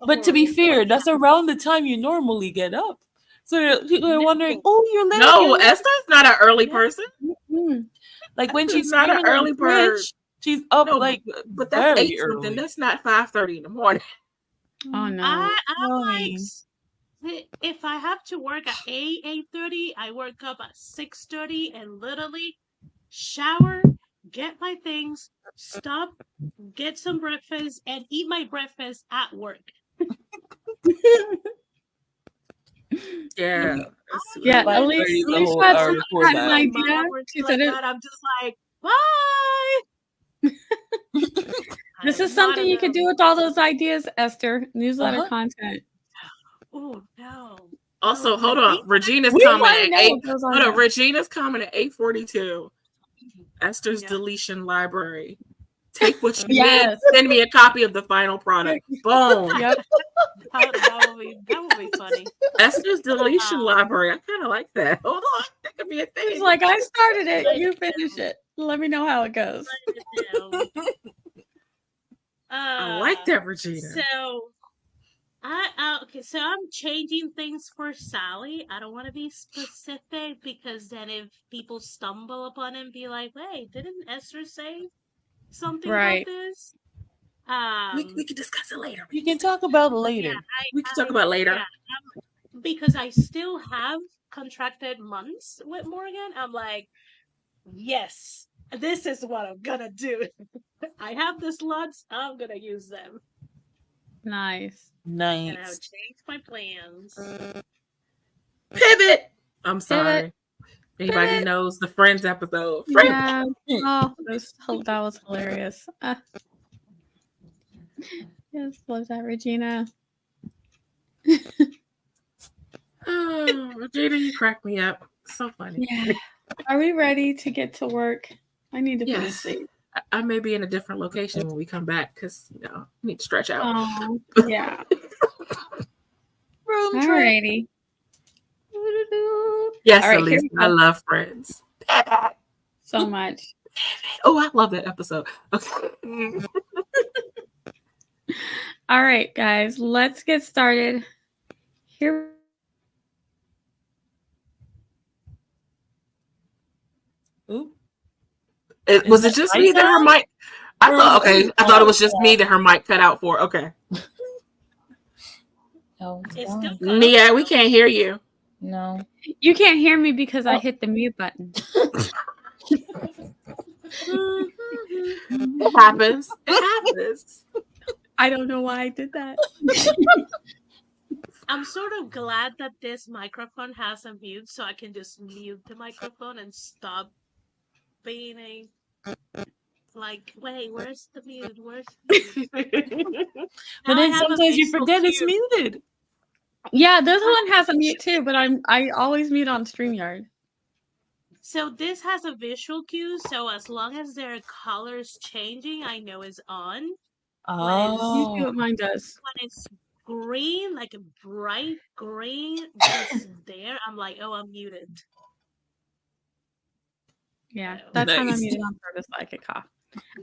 But to be horrible. fair, that's around the time you normally get up. So people are wondering, No. oh, you're late. No, you're late." Esther's not an early Yeah. person. Mm. Like when Esther's she's not an screaming on early the bird. fridge, she's up No, like but that's very 8 something. early. That's not 5:30 in the morning. Oh no. I'm Well, I like, mean, if I have to work at 8:30, I work up at 6:30 and literally shower, get my things, stop, get some breakfast, and eat my breakfast at work. Yeah. Yeah, Like, at least, there is at a least whole you had hour some before had an that. My idea. mom or She something said like it. that, I'm just like, bye. This is Not something you could enough. do with all those ideas, Esther. Newsletter Uh-huh. content. Oh no. Also, No, hold I on. think Regina's We coming want to at know 8. what goes on Hold on. there. Regina's coming at 8:42. Esther's Yeah. deletion library. Take what you Yes. need. Send me a copy of the final product. Boom. Yep. that would be funny. Esther's deletion library. I kind of like that. Hold on. That could be a It's thing. like, I started it. Write You it finish down. it. Let me know how it goes. Write it down. I like that, Regina. So okay, so I'm changing things for Sally. I don't want to be specific because then if people stumble upon it and be like, "Wait, didn't Esther say something Right. about this?" We can discuss it later. You can talk about it later. Yeah, We can talk about it later. Yeah, because I still have contracted months with Morgan. I'm like, yes, this is what I'm gonna do. I have the slots. I'm gonna use them. Nice. And I'll Nice. change my plans. Pivot. I'm sorry. Pivot. Anybody Pivot. knows the Friends episode? Yeah. Oh, that was hilarious. Yes, love that, Regina. Oh, Regina, you crack me up. So funny. Yeah. Are we ready to get to work? I need to finish Yes. these. I may be in a different location when we come back because I need to stretch out. Oh, yeah. Room trip. Alrighty. Yes, All right, here Elise, we I go. love Friends. So much. Oh, I love that episode. Okay. All right, guys, let's get started. Here. Ooh. Was it just me that her mic? I thought it was just me that her mic cut out for. Okay. Oh, It's wow. still cut. Nia, we can't hear you. No. You can't hear me because I hit the mute button. It happens. It happens. I don't know why I did that. I'm sort of glad that this microphone has a mute, so I can just mute the microphone and stop being like, wait, where's the mute? Where's the mute? But Now I then have a sometimes you visual forget it's cue. muted. Yeah, this one has a mute too, but I always mute on StreamYard. So this has a visual cue, so as long as there are colors changing, I know it's on. You see Oh. what mine does. When it's green, like a bright green, just there, I'm like, oh, I'm muted. Yeah, So- that time I Nice. muted on purpose so I could cough.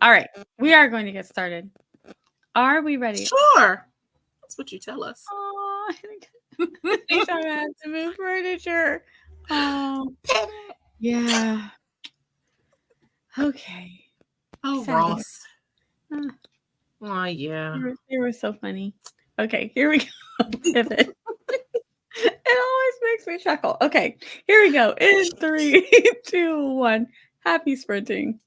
All right, we are going to get started. Are we ready? Sure. That's what you tell us. Oh, anytime I have to move furniture. Oh, yeah. Okay. Oh, Sad. Ross. Uh, Oh, yeah. They were so funny. Okay, here we go. Pivot. It always makes me chuckle. Okay, here we go. In 3, 2, 1. Happy sprinting.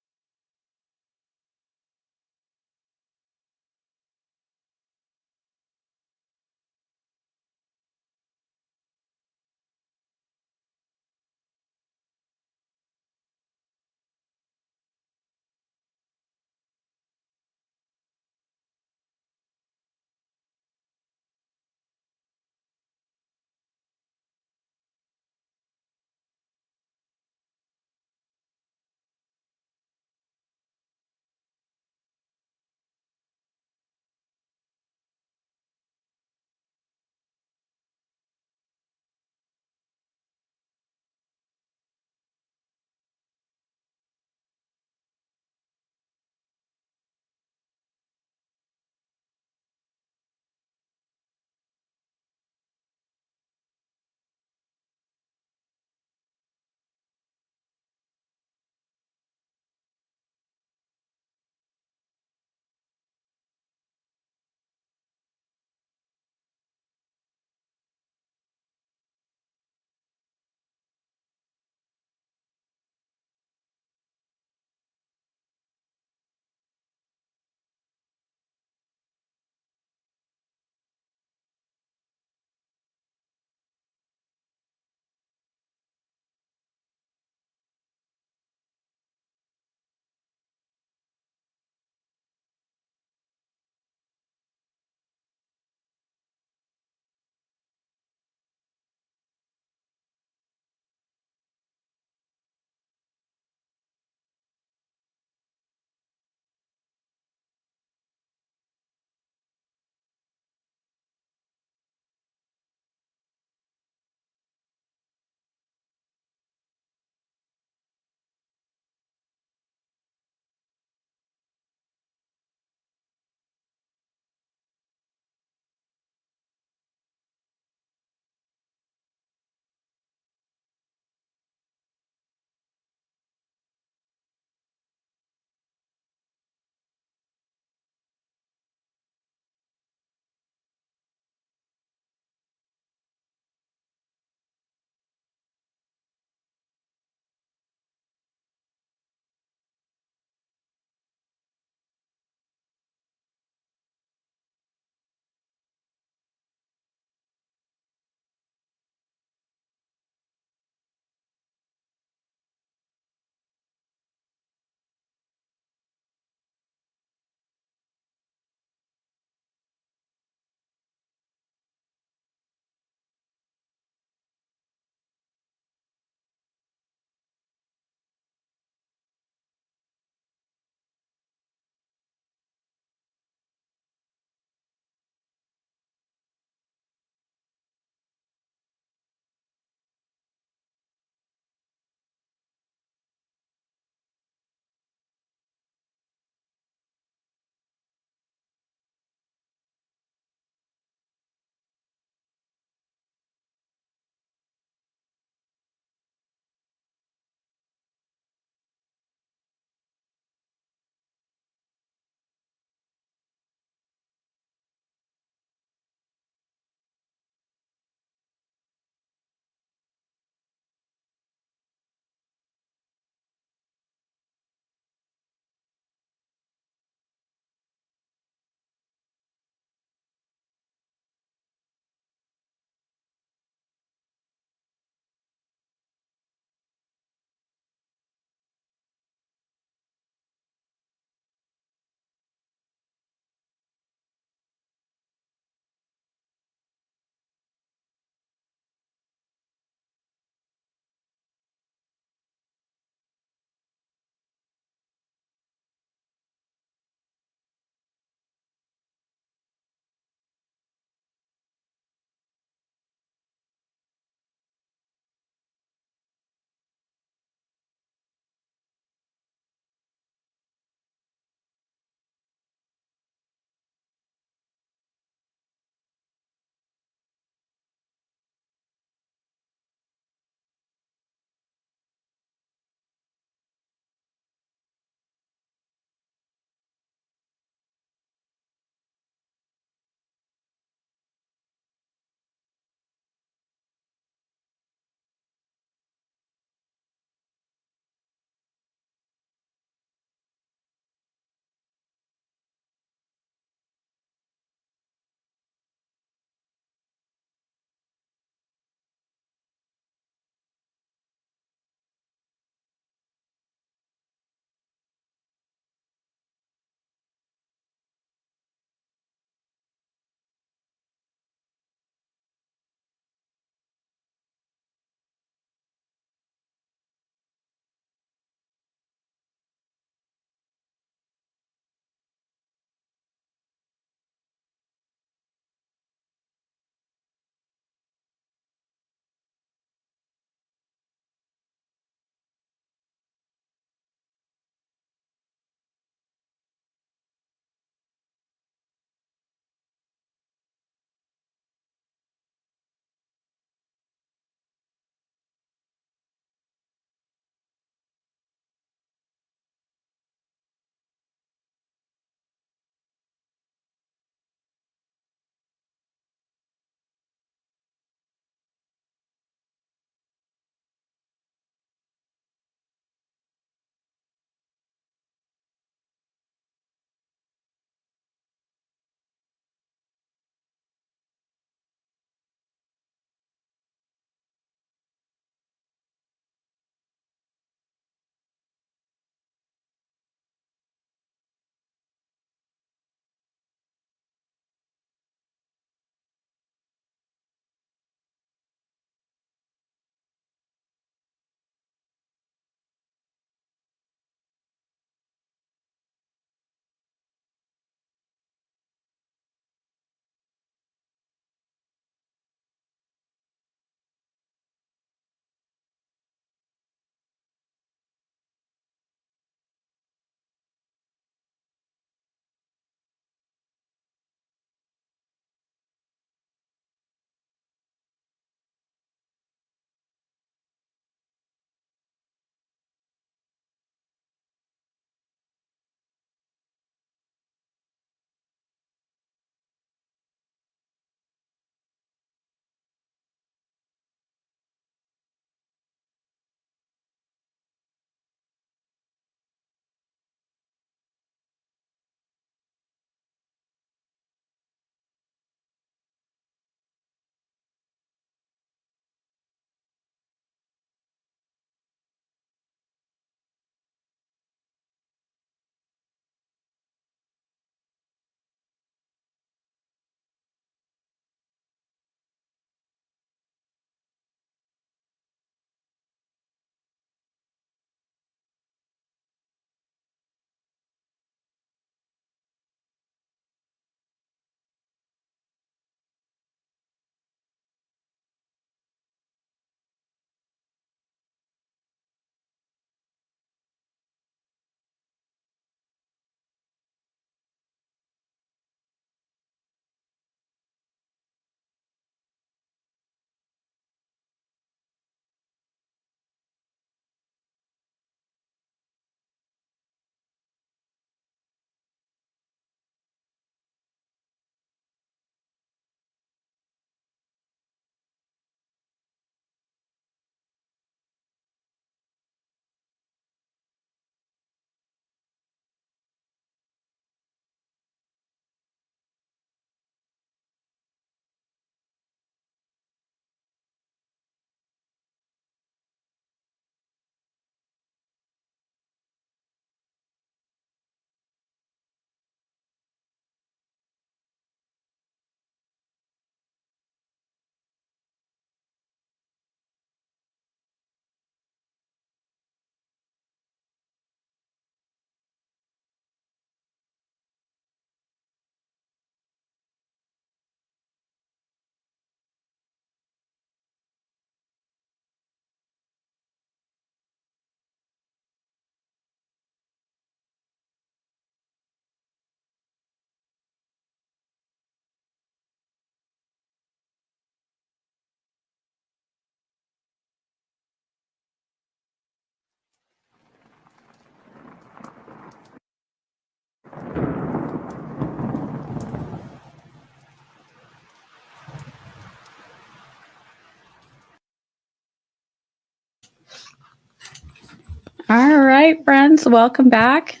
All right, friends, welcome back.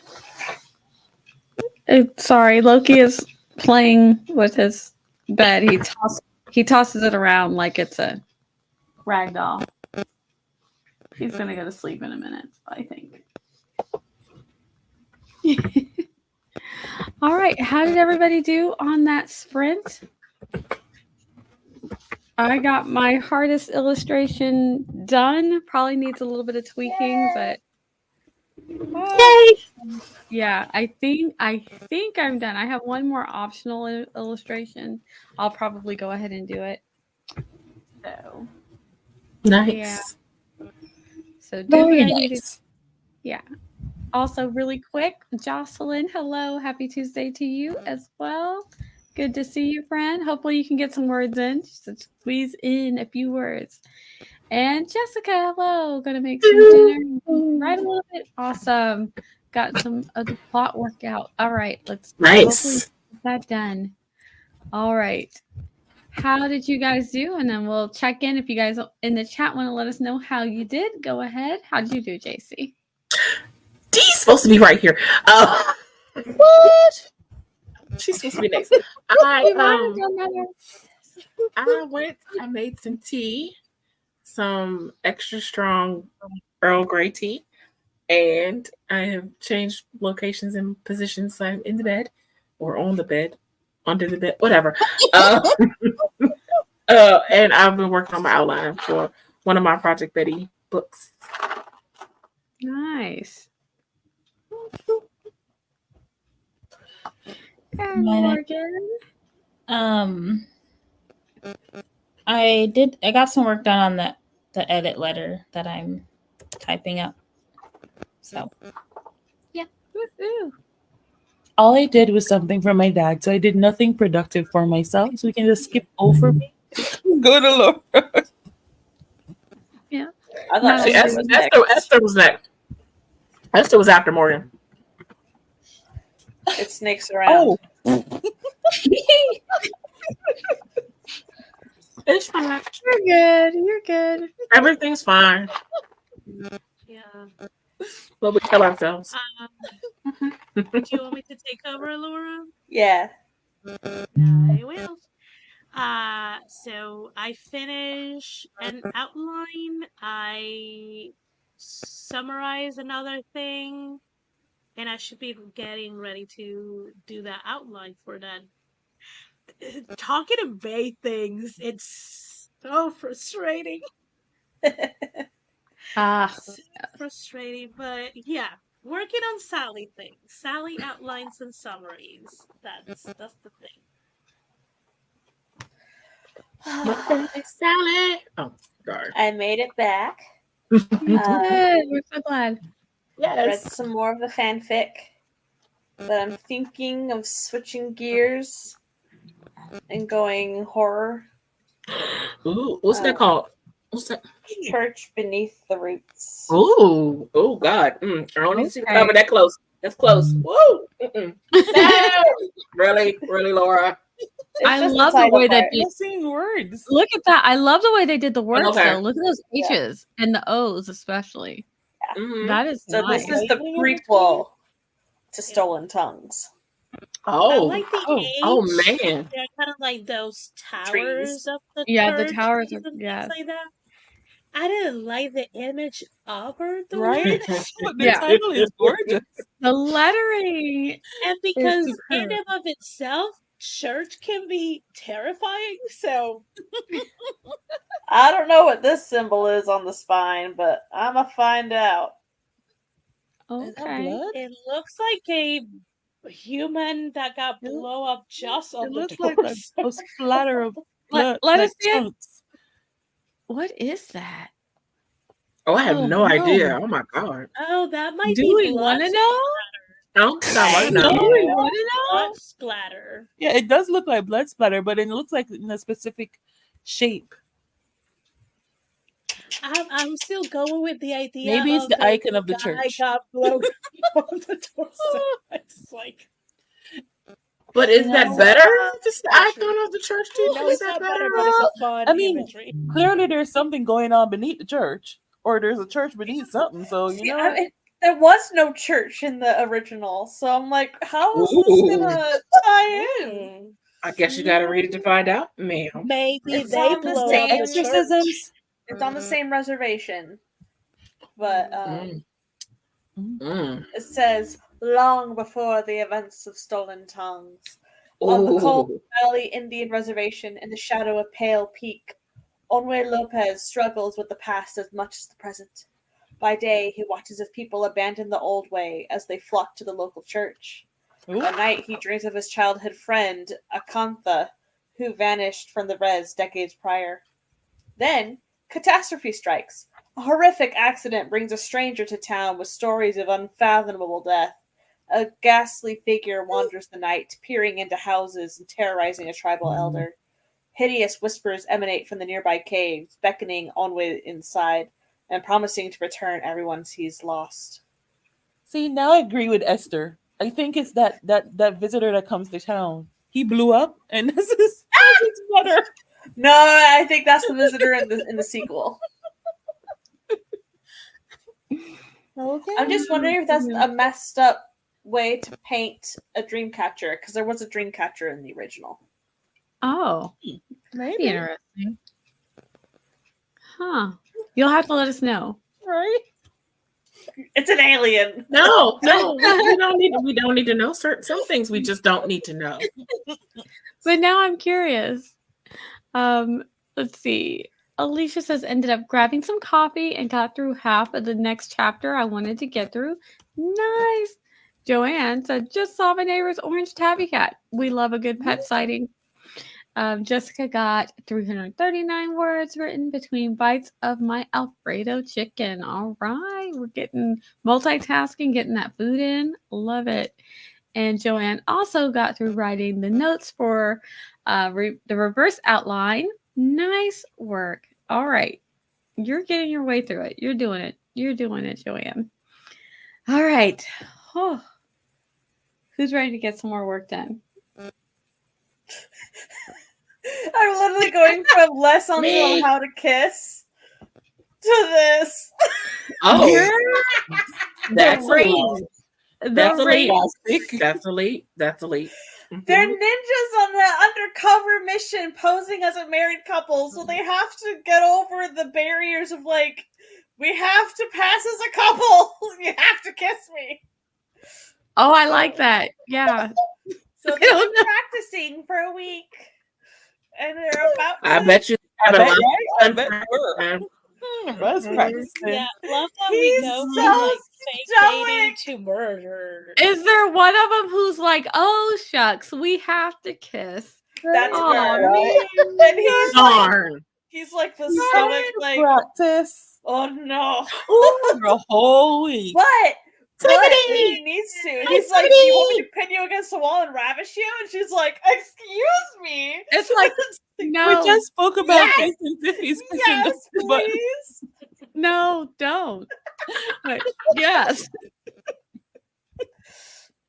Sorry, Loki is playing with his bed. He tosses it around like it's a rag doll. He's gonna go to sleep in a minute, I think. All right, how did everybody do on that sprint? I got my hardest illustration done. Probably needs a little bit of tweaking, but yeah, I think I'm done. I have one more optional illustration. I'll probably go ahead and do it. So Nice. yeah. So do Very what I need to. nice. Yeah. Also, really quick, Jocelyn, hello. Happy Tuesday to you as well. Good to see you, friend. Hopefully you can get some words in. Just squeeze in a few words. And Jessica, hello. Gonna make some dinner. Right a little bit. Awesome. Got some of the plot workout. All right, let's hopefully Nice. get that done. All right. How did you guys do? And then we'll check in. If you guys in the chat want to let us know how you did, go ahead. How did you do, JC? Dee's supposed to be right here. What? She's supposed to be next. I made some tea, some extra strong Earl Grey tea, and I have changed locations and positions. So I'm in the bed, or on the bed, under the bed, whatever. And I've been working on my outline for one of my Project Betty books. Nice. And Morgan. I got some work done on the edit letter that I'm typing up. So yeah. Woo-hoo. All I did was something for my dad, so I did nothing productive for myself. So we can just skip over me. Go to Laura. Yeah. I thought See, she was next. Esther was next. Esther was after Morgan. It snakes around. Oh, It's fine. You're good. You're good. Everything's fine. Yeah. But we tell ourselves. Do you want me to take over, Laura? Yeah. I will. So I finish an outline. I summarize another thing, and I should be getting ready to do that outline for that. Talking to vague things, it's so frustrating. So frustrating, but yeah, working on Sally things. Sally outlines and summaries. That's the thing. Sally. Oh, sorry. I made it back. You did. We're so glad. Read Yes. some more of the fanfic, but I'm thinking of switching gears and going horror. Ooh, what's that called? What's that? Church Beneath the Roots. Ooh, oh God. I don't need to see the Okay. cover that close. That's close. Woo! No! Really, Laura. It's I just love the title way that part. they missing words. look at that. I love the way they did the words Okay. though. Look at those H's and the O's especially. Mhm. That is So nice. this is the prequel to Stolen Tongues. I Oh, like the age. oh man. They're kind of like those towers Trees. of the Yeah, the church towers trees are- and yes. things like that. I didn't like the image of her, the Right? words. But the Yeah. title is gorgeous. The lettering. And because in superb. and of itself, church can be terrifying. So I don't know what this symbol is on the spine, but I'ma find out. Is that Okay. blood? it looks like a human that got It- blow up just on It the looks like a splatter of blood. let like us see it. chunks. What is that? Oh, I have Oh, no no. idea. Oh my God. Oh, that might Do be we blood want to know? No, I want to know. Do we want to know? blood splatter. Yeah, it does look like blood splatter, but it looks like in a specific shape. I'm still going with the idea. Maybe it's of the icon of the guy church. got blown on the torso. It's like But is that No, better? it's Just the not icon of the church, too? no, Is it's that not better, better? but it's a fun I mean, imagery. clearly there's something going on beneath the church, or there's a church beneath something. So you Yeah, know, I mean, There was no church in the original, so I'm like, how is this gonna tie in? Hmm. I guess you got to read it to find out, ma'am. Maybe It's they on the blow up same the church. Exorcisms. It's on the same reservation, but it says long before the events of Stolen Tongues. On the Cold Ooh. Valley Indian Reservation, in the shadow of Pale Peak, Onwe Lopez struggles with the past as much as the present. By day, he watches as people abandon the old way as they flock to the local church. At night, he dreams of his childhood friend, Akantha, who vanished from the res decades prior. Then, catastrophe strikes. A horrific accident brings a stranger to town with stories of unfathomable death. A ghastly figure wanders the night, peering into houses and terrorizing a tribal elder. Hideous whispers emanate from the nearby caves, beckoning Onwe inside and promising to return everyone he's lost. See, now I agree with Esther. I think it's that visitor that comes to town. He blew up, and this is his brother. No, I think that's the visitor in the sequel. Okay. I'm just wondering if that's a messed up way to paint a dream catcher, because there was a dream catcher in the original. Oh, Maybe. interesting. Huh. You'll have to let us know. Right? It's an alien. No, we don't need to know some things. We just don't need to know. But now I'm curious. Let's see. Alicia says, ended up grabbing some coffee and got through half of the next chapter I wanted to get through. Nice. Joanne said, just saw my neighbor's orange tabby cat. We love a good pet sighting. Jessica got 339 words written between bites of my Alfredo chicken. All right. We're getting multitasking, getting that food in. Love it. And Joanne also got through writing the notes for the reverse outline. Nice work. All right. You're getting your way through it. You're doing it. You're doing it, Joanne. All right. Oh. Who's ready to get some more work done? I'm literally going from lessons on how to kiss to this. Oh, that's The elite. That's rate. elite. That's elite. That's elite. They're ninjas on an undercover mission posing as a married couple, so they have to get over the barriers of like, we have to pass as a couple. You have to kiss me. Oh, I like that. Yeah. So they've been practicing for a week. And they're about to... I bet you have a lot of fun. Best practice. Yeah, love that He's we go so from like fake dating stoic. to murder. Is there one of them who's like, oh, shucks, we have to kiss? That's Aw, right. And Darn. he's like the stoic, like, Practice. oh no. For a whole week. What? Tiffany! He needs to. He's like, do you want me to pin you against the wall and ravish you? And she's like, excuse me. It's like, no. We just spoke about kissing Tiffany's kissing Yes, but please. No, don't. But yes.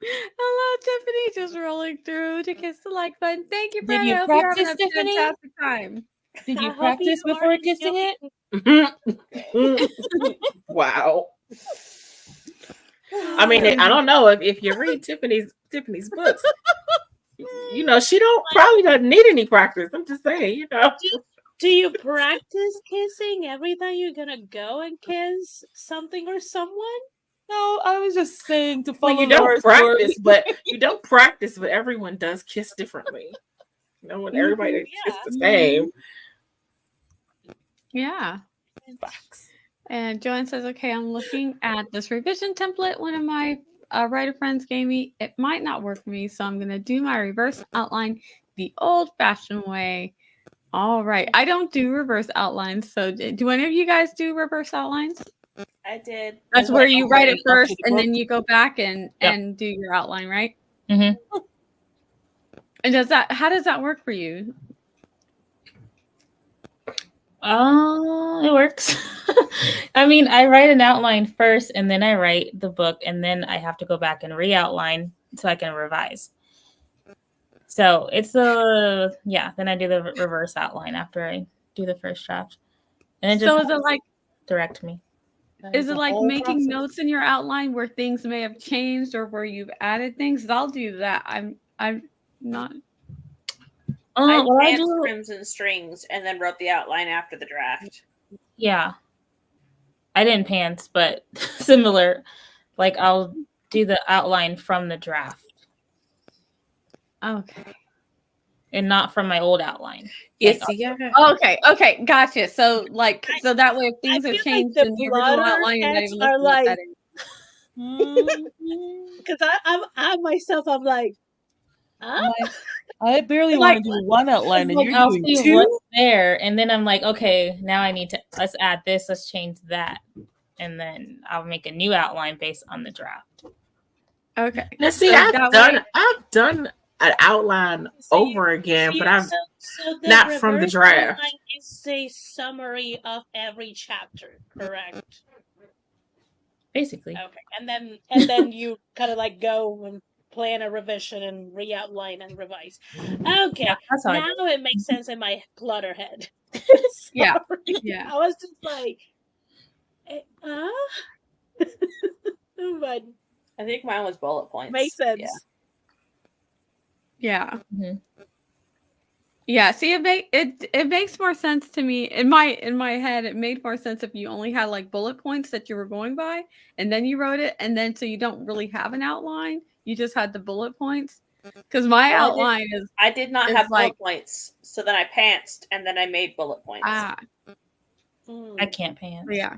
Hello, Tiffany. Just rolling through to kiss the like button. Thank you, Brenda. you I hope you're having practice, a Tiffany? fantastic time. did I you hope practice you before are kissing enjoying- it? Wow. I mean, I don't know if you read Tiffany's books. You know, she probably doesn't need any practice. I'm just saying, you know. Do you practice kissing every time you're gonna go and kiss something or someone? No, I was just saying to follow Well, you don't Laura's practice, story. but everyone does kiss differently. You know, when everybody Yeah. kiss the same. Yeah. And Joanne says, okay, I'm looking at this revision template one of my writer friends gave me. It might not work for me, so I'm going to do my reverse outline the old-fashioned way. All right. I don't do reverse outlines, so do any of you guys do reverse outlines? I did. That's where you write it first, and book. then you go back and do your outline, right? Mhm. And how does that work for you? It works. I mean, I write an outline first and then I write the book and then I have to go back and re-outline so I can revise. So it's then I do the reverse outline after I do the first draft. And it So just is it like direct me. Is it the like whole making process. notes in your outline where things may have changed or where you've added things? 'Cause I'll do that. I'm not. I What I danced do, Crimson Strings and then wrote the outline after the draft. yeah, I didn't pants, but similar. Like I'll do the outline from the draft Okay. and not from my old outline. Yes, Like, yeah. Okay, gotcha. So so that way if I things have feel like changed the in the original blotter outline, you're not heads even are looking at like, that anymore. because I myself, I'm like, huh? I barely Like- want to do one outline, and like you're I'll doing see two. what's there, and then I'm like, okay, now I need to let's add this, let's change that, and then I'll make a new outline based on the draft. Okay. Now, see, So I've that done way- I've done an outline over again, but I'm so the not from the reverse draft. outline is a summary of every chapter, correct? Basically. Okay, and then you kind of like go and plan a revision and re-outline and revise. Okay, Yeah, that's how I now do it makes sense in my clutter head. Yeah, Sorry. yeah. I was just like, but I think mine was bullet points. makes sense. Yeah. Yeah. Mhm. Yeah, see, it makes more sense to me in my head. It made more sense if you only had like bullet points that you were going by, and then you wrote it, and then so you don't really have an outline. You just had the bullet points. Because my Well, outline is I did not It's have bullet like- points, so then I pantsed and then I made bullet points. Mm. I can't pants. yeah.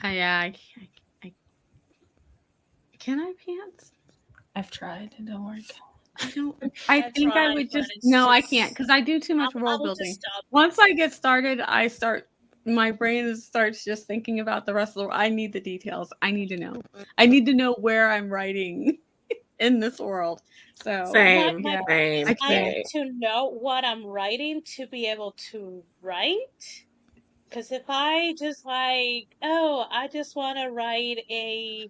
I can I pants? I've tried, it don't work. I don't. I I think I tried, would but just it's no. I just- can't because I do too much I world will building. just stop. Once I get started, my brain starts just thinking about the rest of the. I need the details. I need to know. I need to know where I'm writing in this world. So Same, yeah. same, I I same. need to know what I'm writing to be able to write. Because if I just like, oh, I just want to write a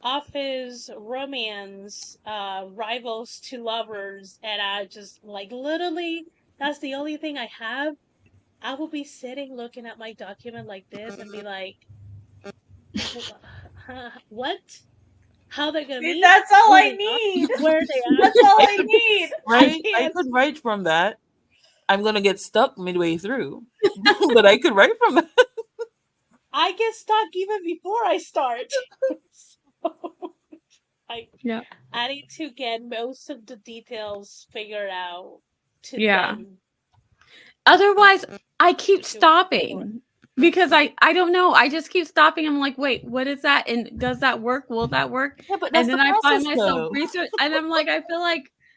office romance, rivals to lovers, and I just like literally that's the only thing I have, I will be sitting looking at my document like this and be like, what? How they're gonna See, meet? that's all Who I they are, need. Where they are? That's all I need. Right? I can't. could write from that. I'm gonna get stuck midway through, but I could write from that. I get stuck even before I start. So, Yeah. I need to get most of the details figured out to Yeah. then Otherwise, I keep Do it. stopping because I don't know. I just keep stopping. I'm like, wait, what is that? And does that work? Will that work? Yeah, but And that's then the I find process, myself though. research, and I'm like,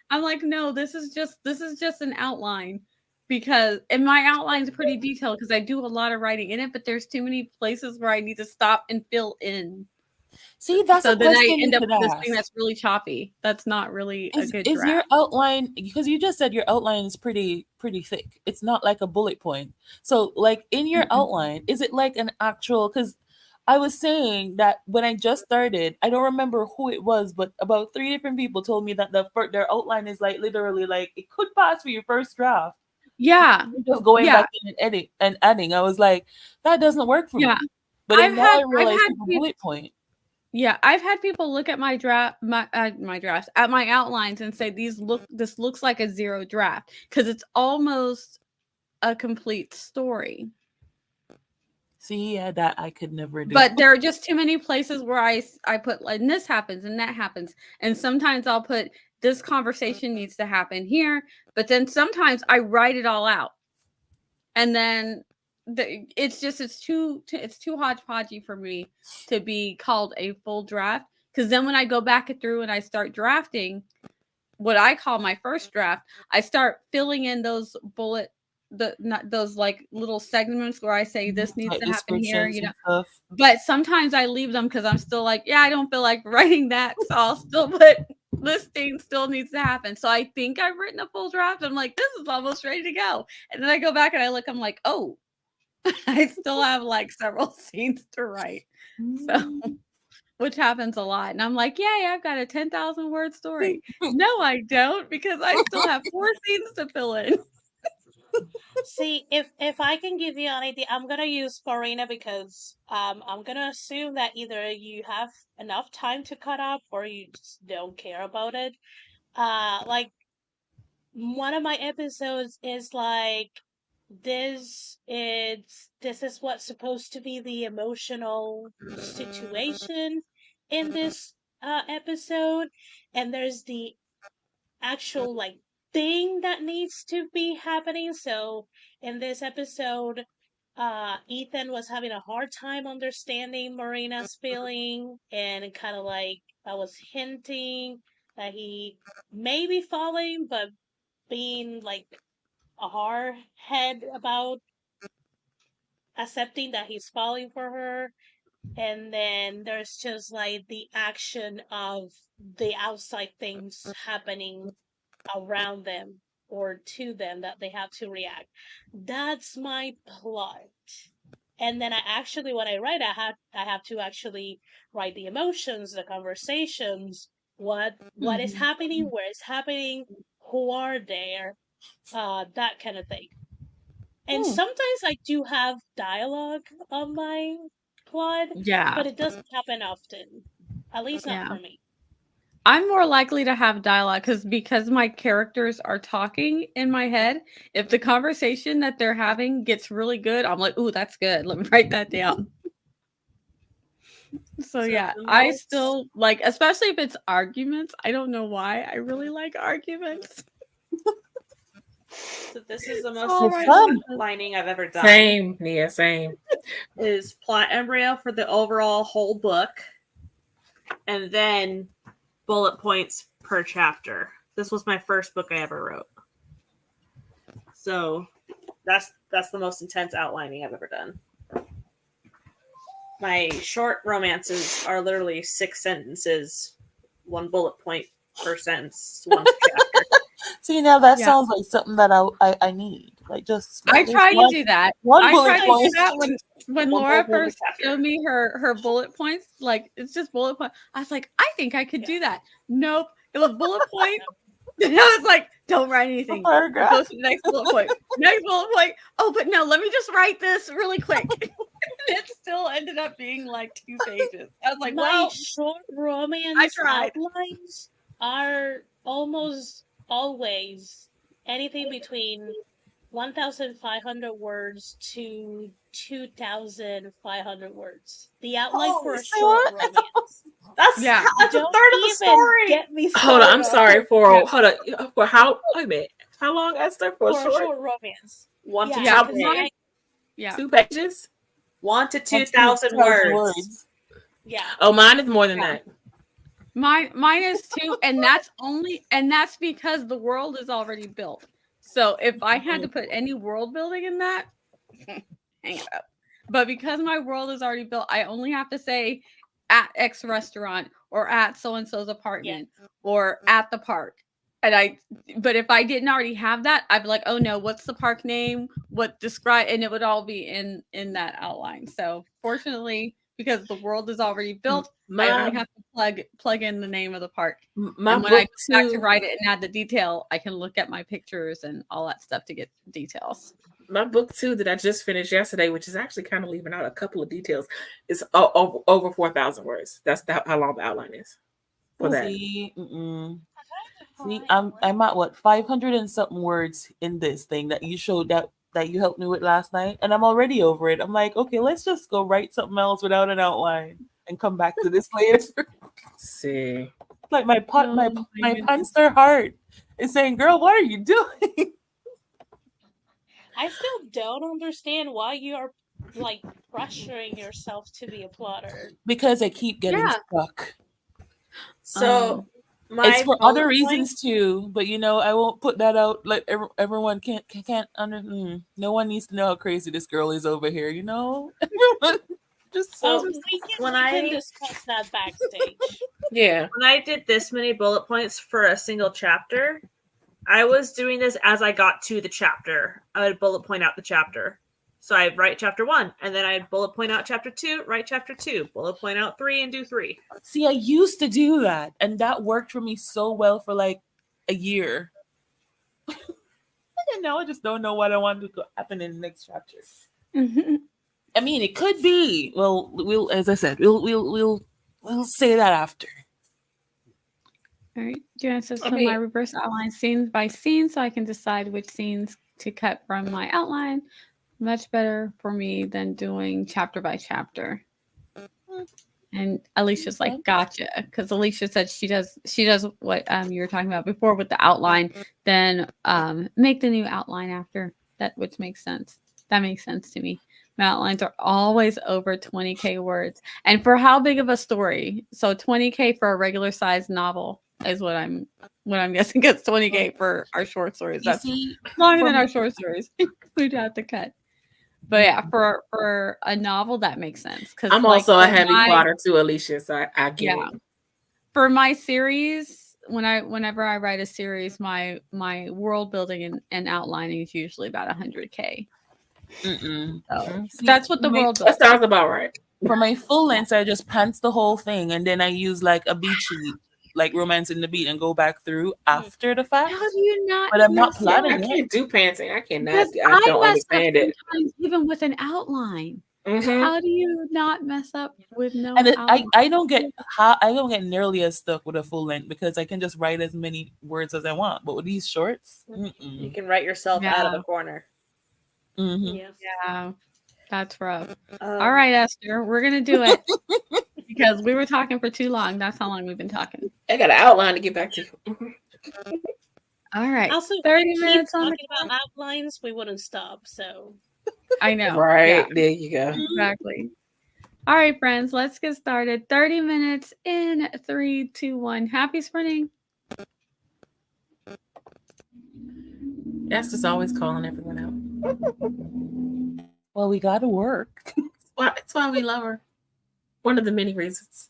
I'm like, no, this is just an outline because and my outline's pretty detailed because I do a lot of writing in it, but there's too many places where I need to stop and fill in. See, that's So a then I question you end up could with this ask. thing that's really choppy. That's not really a good Is your draft. outline, because you just said your outline is pretty thick. It's not like a bullet point. So like in your Mhm. outline, is it like an actual, because I was saying that when I just started, I don't remember who it was, but about 3 different people told me that their outline is like literally like it could pass for your first draft. Yeah. Just going Yeah. back in and edit and adding. I was like, that doesn't work for Yeah. me. But then I've now had- I realize had it's a peop- bullet point. Yeah, I've had people look at my draft, my drafts, at my outlines, and say this looks like a zero draft because it's almost a complete story. See, yeah, that I could never do. But there are just too many places where I put like and this happens and that happens, and sometimes I'll put this conversation needs to happen here, but then sometimes I write it all out, and then it's too hodgepodgey for me to be called a full draft because then when I go back through and I start drafting what I call my first draft, I start filling in those those like little segments where I say this needs Like to happen here, descriptions and stuff. but sometimes I leave them because I'm still like, yeah, I don't feel like writing that, so I'll still put this thing still needs to happen. So I think I've written a full draft. I'm like, this is almost ready to go. And then I go back and I look, I'm like, oh, I still have like several scenes to write. So, which happens a lot. And I'm like, yay, I've got a 10,000 word story. No, I don't, because I still have 4 scenes to fill in. See, if I can give you an idea, I'm gonna use Farina because I'm gonna assume that either you have enough time to cut up or you just don't care about it. Like one of my episodes is like this is what's supposed to be the emotional situation in this episode, and there's the actual like thing that needs to be happening. So in this episode, Ethan was having a hard time understanding Marina's feeling, and kind of like I was hinting that he may be falling, but being like a hard head about accepting that he's falling for her. And then there's just like the action of the outside things happening around them or to them that they have to react. That's my plot. And then I actually, when I write, I have to actually write the emotions, the conversations, what is happening, where it's happening, who are there, that kind of thing. And sometimes I do have dialogue on my plot, Yeah. but it doesn't happen often. At least not Yeah. for me. I'm more likely to have dialogue because my characters are talking in my head. If the conversation that they're having gets really good, I'm like, "Ooh, that's good. Let me write that down." So yeah, the I most- still like, especially if it's arguments. I don't know why I really like arguments. So this is the most All right. lining I've ever done. Same. Yeah, same. Is plot embryo for the overall whole book, and then bullet points per chapter. This was my first book I ever wrote, so that's the most intense outlining I've ever done. My short romances are literally 6 sentences, 1 bullet point per sentence, 1 chapter. See, now that Yeah. sounds like something that I need. Like just I just tried to one- do that. one I bullet tried to do point. that when One Laura bullet point first chapter. showed me her bullet points. Like, it's just bullet point. I was like, I think I could do that. Nope, it was bullet point. And I was like, don't write anything. Paragraph. Go to the next bullet point. Next bullet point. Oh, but no, let me just write this really quick. And it still ended up being like 2 pages. I was like, My well, short romance I tried. outlines are almost always anything between 1,500 words to 2,500 words. The outline for a short romance. That's Yeah. that's a Don't third of the even story. get me Hold on. I'm started sorry for how. Wait a minute. How long, Esther? For for a a short short romance. 1 to Yeah, 2 'cause pages. I- Yeah. 2 pages. 1 to 2,000 words. yeah. Oh, mine is more than Yeah. that. Mine is too, and that's because the world is already built. So if I had to put any world building in that, hang it up. But because my world is already built, I only have to say at X restaurant or at so and so's apartment or at the park. But if I didn't already have that, I'd be like, oh no, what's the park name? What describe, and it would all be in that outline. So fortunately, because the world is already built, I only have to plug in the name of the park. My And when I book go back to two, write it and add the detail, I can look at my pictures and all that stuff to get details. my book 2 that I just finished yesterday, which is actually kind of leaving out a couple of details, is over 4,000 words. That's how long the outline is for that. See, see, I'm at what 500 and something words in this thing that you showed that you helped me with last night, and I'm already over it. I'm like, okay, let's just go write something else without an outline and come back to this later. See, Like my punster heart is saying, "Girl, what are you doing?" I still don't understand why you are like pressuring yourself to be a plotter. Because I keep getting stuck. So It's for other bullet reasons point- too, but I won't put that out. Like everyone can't under. No one needs to know how crazy this girl is over here. Everyone just Oh, so. we when can I- discuss that backstage. yeah, When I did this many bullet points for a single chapter, I was doing this as I got to the chapter. I would bullet point out the chapter. So I'd write chapter 1, and then I'd bullet point out chapter 2, write chapter 2, bullet point out 3, and do 3. See, I used to do that, and that worked for me so well for like a year. right now I just don't know what I want to happen in the next chapter. Mhm. I mean, it could be. Well, we'll as I said, we'll say that after. All right. Do you want to I put my mean, reverse outline scene by scene so I can decide which scenes to cut from my outline? Much better for me than doing chapter by chapter. And Alicia's Okay. like, gotcha, because Alicia said she does what you were talking about before with the outline, then make the new outline after that, which makes sense. That makes sense to me. My outlines are always over 20K words, and for how big of a story? So 20K for a regular size novel is what I'm guessing. It's 20K for our short stories. You That's see, longer for than our me, short stories. We'd have to cut. But yeah, for a novel that makes sense because I'm like also a for heavy my plotter too, Alicia. So I get yeah. it. For my series, whenever I write a series, my world building and outlining is usually about 100K. So see, that's what the world That building. sounds about right. for my full Yeah. length, I just pants the whole thing, and then I use like a beat sheet, like Romance in the Beat, and go back through after the fact. How do you not But I'm not mess up? I plotting it. can't do panting. I cannot. Because I I don't mess up understand it. sometimes even with an outline. Hmm. How do you not mess up with no And outline? I don't get nearly as stuck with a full length because I can just write as many words as I want. But with these shorts, You can write yourself out of Yeah, a corner. Yeah. yeah, that's rough. All Um, right, Esther, we're gonna do it because we were talking for too long. That's how long we've been talking. I got an outline to get back to. All right, Also, if 30 we keep minutes on the talking about outlines, we wouldn't stop. So I know. Yeah, Right there, you go. exactly. All right, friends, let's get started. 30 minutes in 3, 2, 1. Happy sprinting. Esther's always calling everyone out. well, we got to work. That's why we love her. One of the many reasons.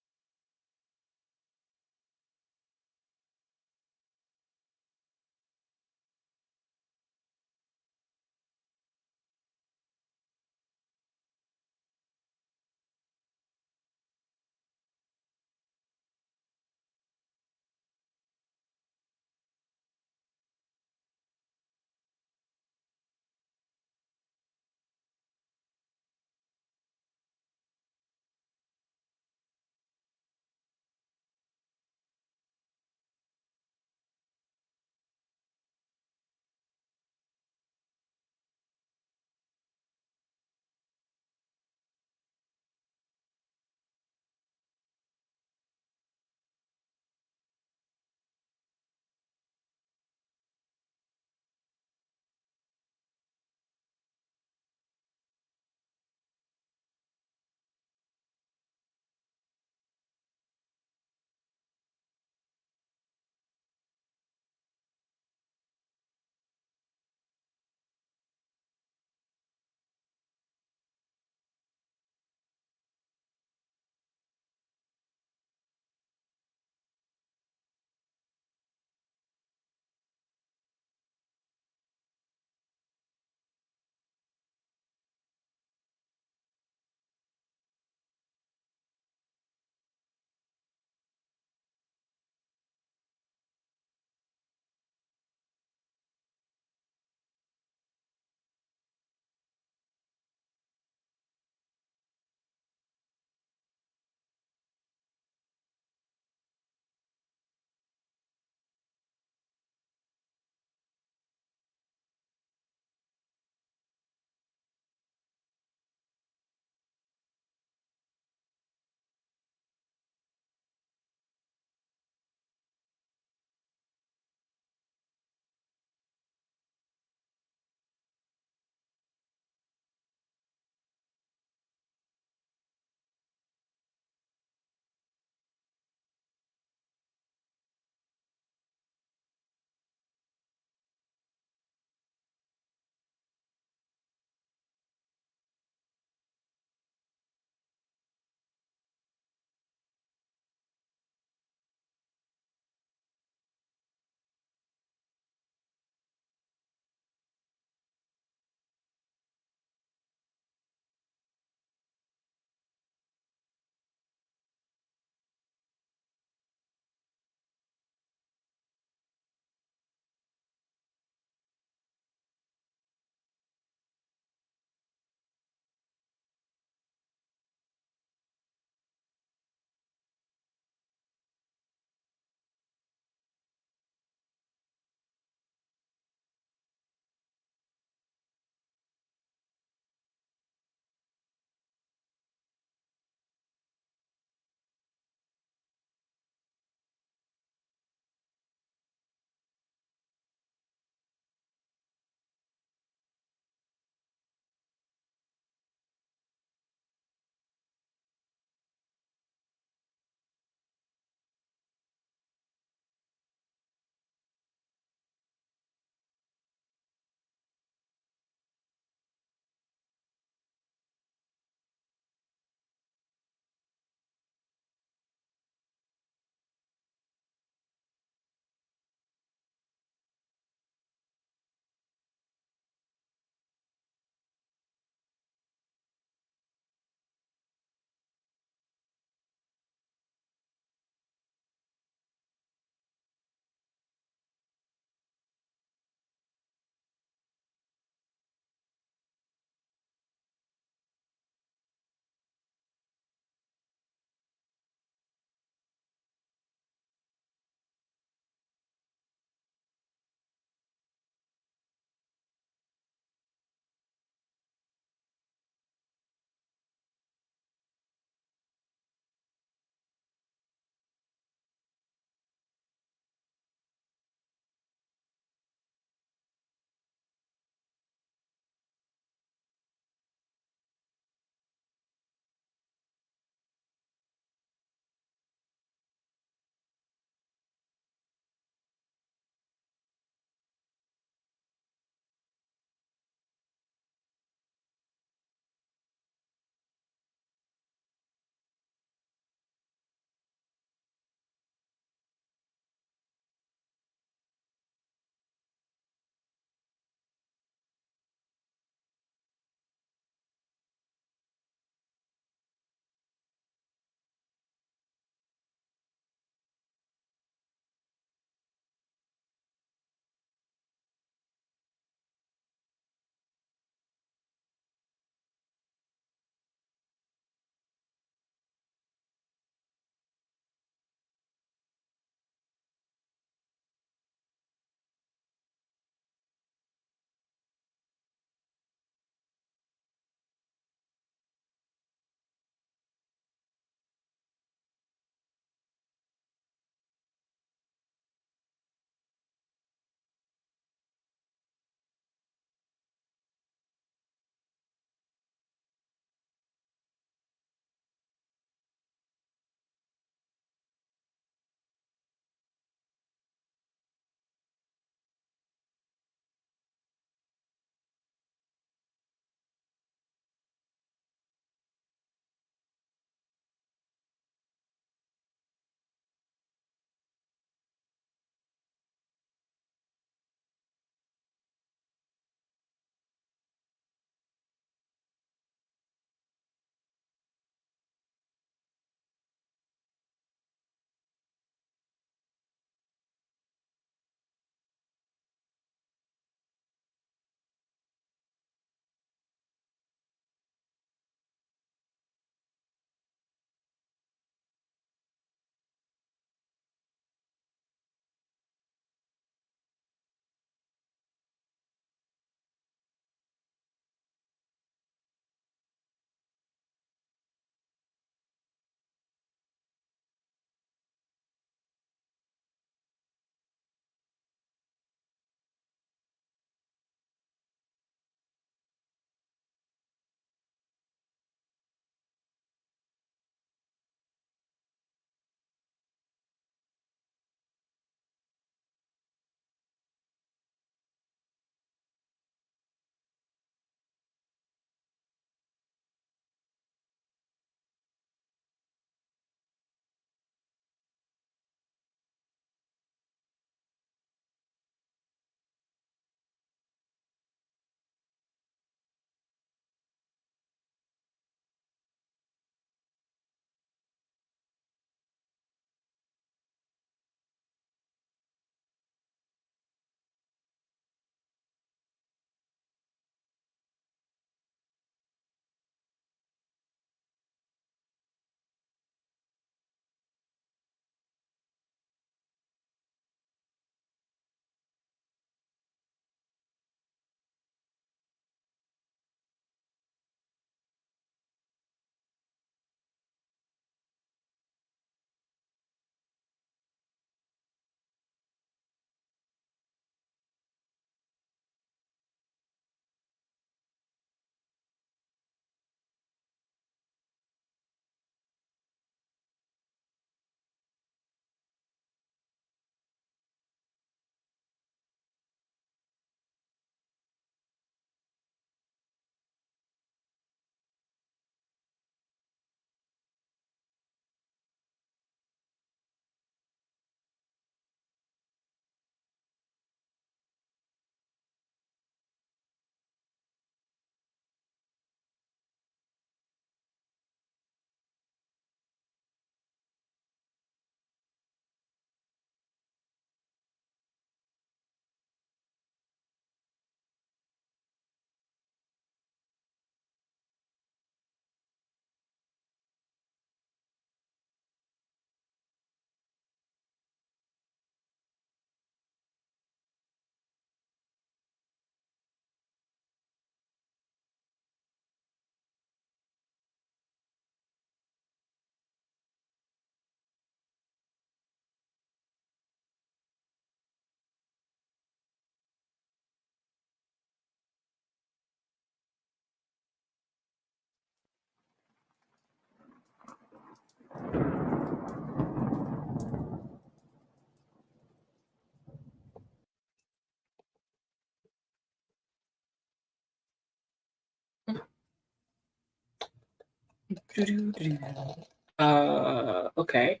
Okay.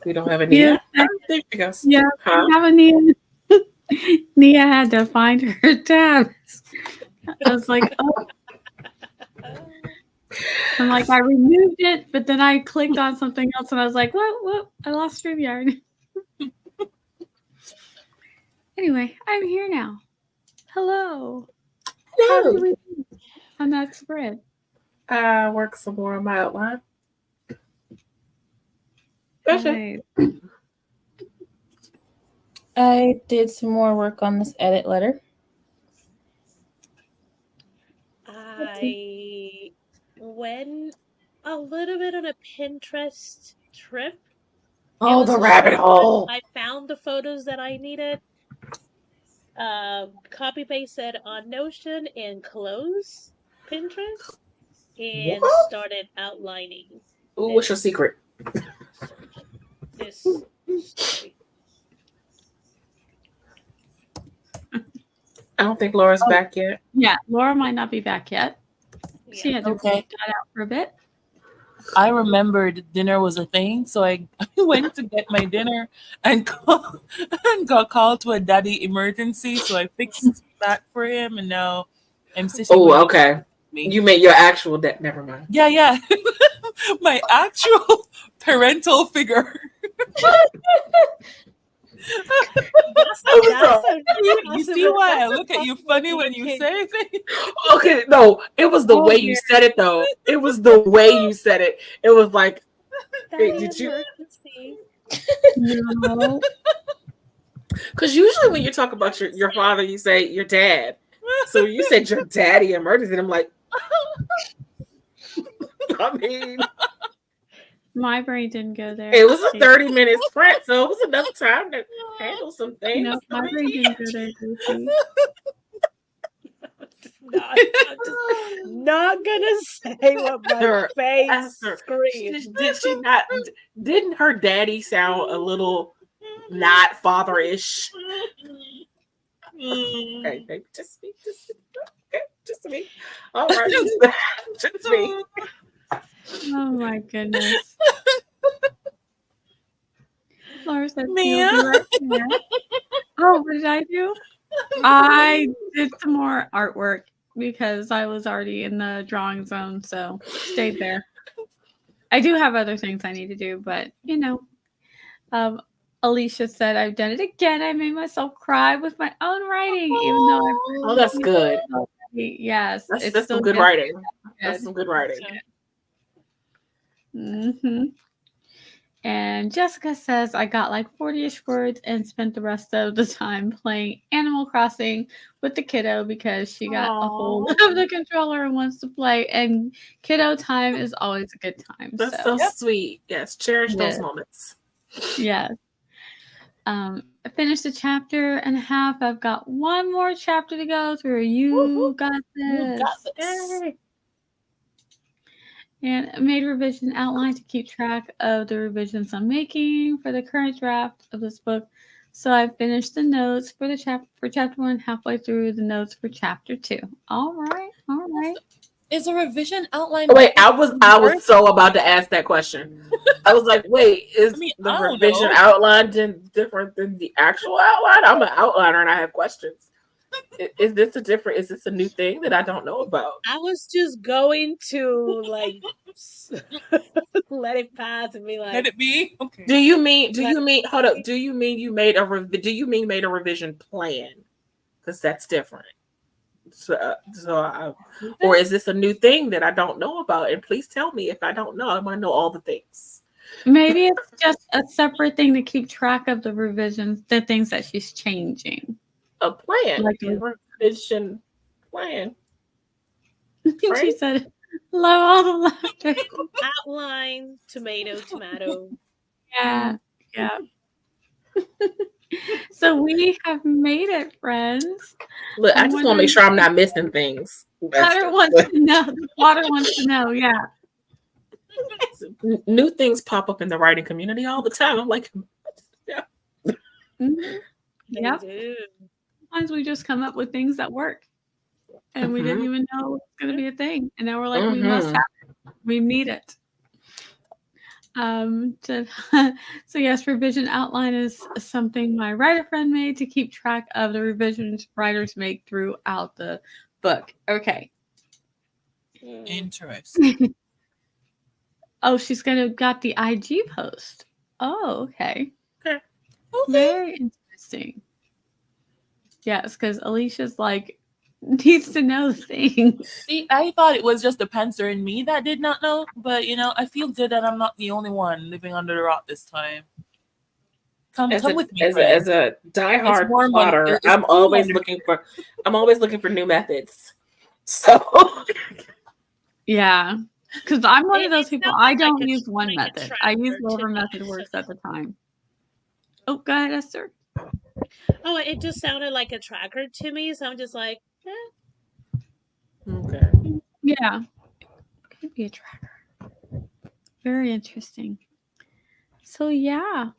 We don't have a Yeah, Nia. There she goes. yeah. Huh? We have a Nia. Nia had to find her tabs. I was like, oh, I'm like, I removed it, but then I clicked on something else, and I was like, what? I lost StreamYard. Anyway, I'm here now. Hello. How did we do on that spread? Work some more on my outline. Nice. I did some more work on this edit letter. I went a little bit on a Pinterest trip. Oh, was the so rabbit fun. hole. I found the photos that I needed. Copy pasted on Notion and closed Pinterest and What? started outlining Ooh, what's your secret? this story. I don't think Laura's back yet. Yeah, Laura might not be back yet. She Yeah. had to Okay. dot out for a bit. I remembered dinner was a thing, so I went to get my dinner and got called to a daddy emergency. So I fixed that for him, and now I'm sitting. Oh, with okay. me. You made your actual debt. Never mind. Yeah. My actual parental figure. You see why I look at you funny when you say things? Okay, no, it was the Oh, way you said it, though. It was the way you said it. It was like, Daddy did you- emergency. No. because usually when you talk about your father, you say your dad. So you said your daddy emergency, and I'm like, I mean, My brain didn't go there. it was a 30-minute sprint, so it was enough time to handle some things. No, my brain didn't go there, Lucy. I'm just not gonna say what my Esther, face Esther, screams. did she not? Didn't her daddy sound a little not father-ish? Okay, just me. Okay, just me. All right, just me. Oh my goodness. Laura said Mia? she'll be right there. Oh, what did I do? I did some more artwork because I was already in the drawing zone, so stayed there. I do have other things I need to do, but Alicia said I've done it again. I made myself cry with my own writing, even though I've really Oh, that's good. Yes, That's it's some still good writing. That's good. some good writing. Mm-hmm. And Jessica says I got like 40-ish words and spent the rest of the time playing Animal Crossing with the kiddo because she got a hold of the controller and wants to play. And kiddo time is always a good time. That's so sweet. Yes, cherish those moments. Yes. I finished a chapter and a half. I've got one more chapter to go through. You got this. You got this. Yay. And I made a revision outline to keep track of the revisions I'm making for the current draft of this book. So I finished the notes for the chapter 1, halfway through the notes for chapter 2. All right. Is a revision outline? Oh, wait, I was so about to ask that question. I was like, wait, is the revision outline different than the actual outline? I'm an outliner and I have questions. Is this a new thing that I don't know about? I was just going to like let it pass and be like, let it be. Okay. Do you mean hold up? Do you mean you made a revision plan? Because that's different. Or is this a new thing that I don't know about? And please tell me if I don't know. I want to know all the things. Maybe it's just a separate thing to keep track of the revisions, the things that she's changing. A plan, like a revision plan. Right? She said, "Love all the laughter." Outline, tomato. Yeah. So we have made it, friends. Look, I just want to make sure I'm not missing things. Water wants to know. Water wants to know. Yeah. New things pop up in the writing community all the time. I'm like, yeah. Mm-hmm. They do. Sometimes we just come up with things that work, and we didn't even know it's going to be a thing, and now we're like, we must have it. We need it. To, so yes, revision outline is something my writer friend made to keep track of the revisions writers make throughout the book. Okay. Interesting. Oh, she's gonna got the IG post. Oh, okay. Okay. Very interesting. Yes, because Alicia's like needs to know things. See, I thought it was just the pantser in me that did not know, but I feel good that I'm not the only one living under the rock this time. Come with me, as friends. a diehard warm plotter, it's I'm cool always under looking for new methods. So Yeah, because I'm one of It those people. sounded I like don't a use one like a method. I use tracker to whatever me, method works so at the time. Oh, go ahead, Esther. oh, it just sounded like a tracker to me, so I'm just like, okay. Yeah, could be a tracker. Very interesting. So yeah,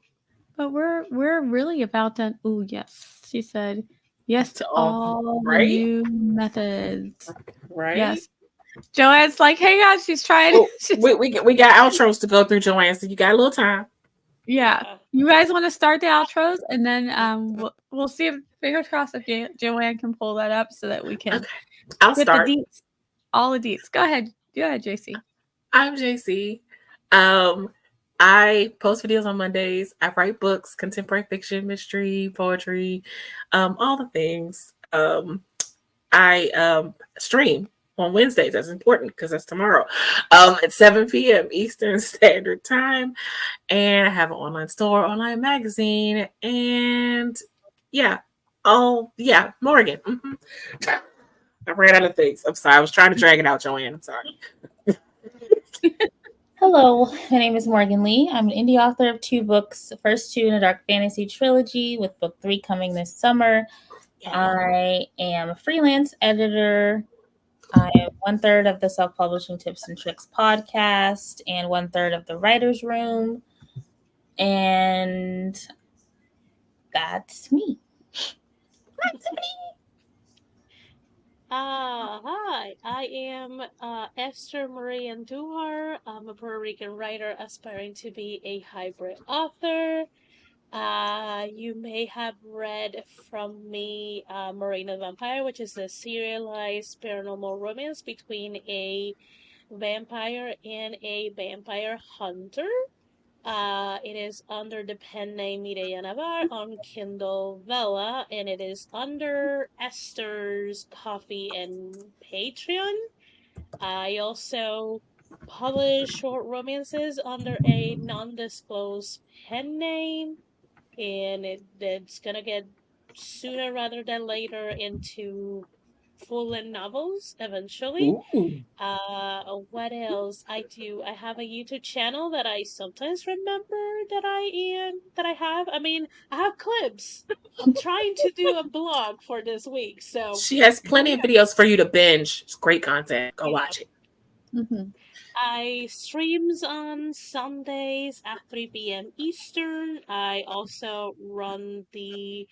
but we're really about done. Oh yes, she said yes to all the right? new methods. Right? Yes, Joanne's like, hey guys, she's trying. Oh, we got outros to go through, Joanne. So you got a little time. Yeah, you guys want to start the outros, and then we'll see if fingers crossed if Joanne can pull that up so that we can. Okay, I'll get start. the deets, all the deets. Go ahead, JC. I'm JC. I post videos on Mondays. I write books, contemporary fiction, mystery, poetry, all the things. I stream on Wednesdays. That's important because that's tomorrow at 7 p.m. Eastern Standard Time. And I have an online store, online magazine, and Morgan. Mm-hmm. I ran out of things. I'm sorry. I was trying to drag it out, Joanne. I'm sorry. Hello, my name is Morgan Lee. I'm an indie author of 2 books, the first 2 in a dark fantasy trilogy, with book 3 coming this summer. I am a freelance editor. I am 1/3 of the Self-Publishing Tips and Tricks podcast and 1/3 of the Writer's Room. And that's me. Hi, I am Esther Marie Andujar. I'm a Puerto Rican writer aspiring to be a hybrid author. You may have read from me Marina Vampire, which is a serialized paranormal romance between a vampire and a vampire hunter. It is under the pen name Mireya Navar on Kindle Vella, and it is under Esther's Coffee and Patreon. I also publish short romances under a non-disclosed pen name, and it's gonna get sooner rather than later into full-length novels eventually. Ooh. What else? I have a YouTube channel that I sometimes remember that I have. I mean, I have clips. I'm trying to do a blog for this week, so She has plenty of videos for you to binge. It's great content. Go yeah. watch it. Mm-hmm. I streams on Sundays at 3 p.m. Eastern. I also run the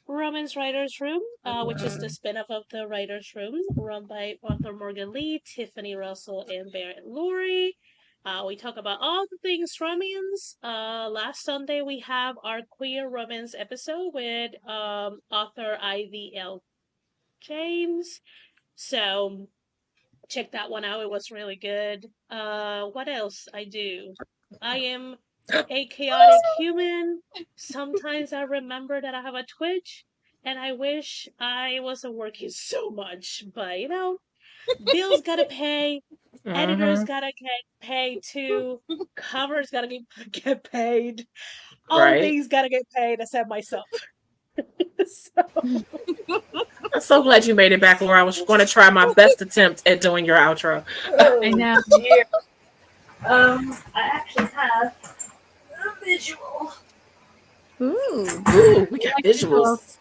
Romance Writers Room, which is the spin-off of the Writers Room, run by author Morgan Lee, Tiffany Russell, and Barrett Lurie. We talk about all the things romance. Last Sunday we have our queer romance episode with author Ivy L. James. So check that one out. It was really good. What else I do? I am a chaotic human. Sometimes I remember that I have a Twitch, and I wish I wasn't working so much. But bills gotta pay, editors gotta get paid too, covers gotta get paid, all Right. things gotta get paid except myself. So I'm so glad you made it back, Laura. I was going to try my best attempt at doing your outro. I know. I actually have a visual. Ooh, we got visuals.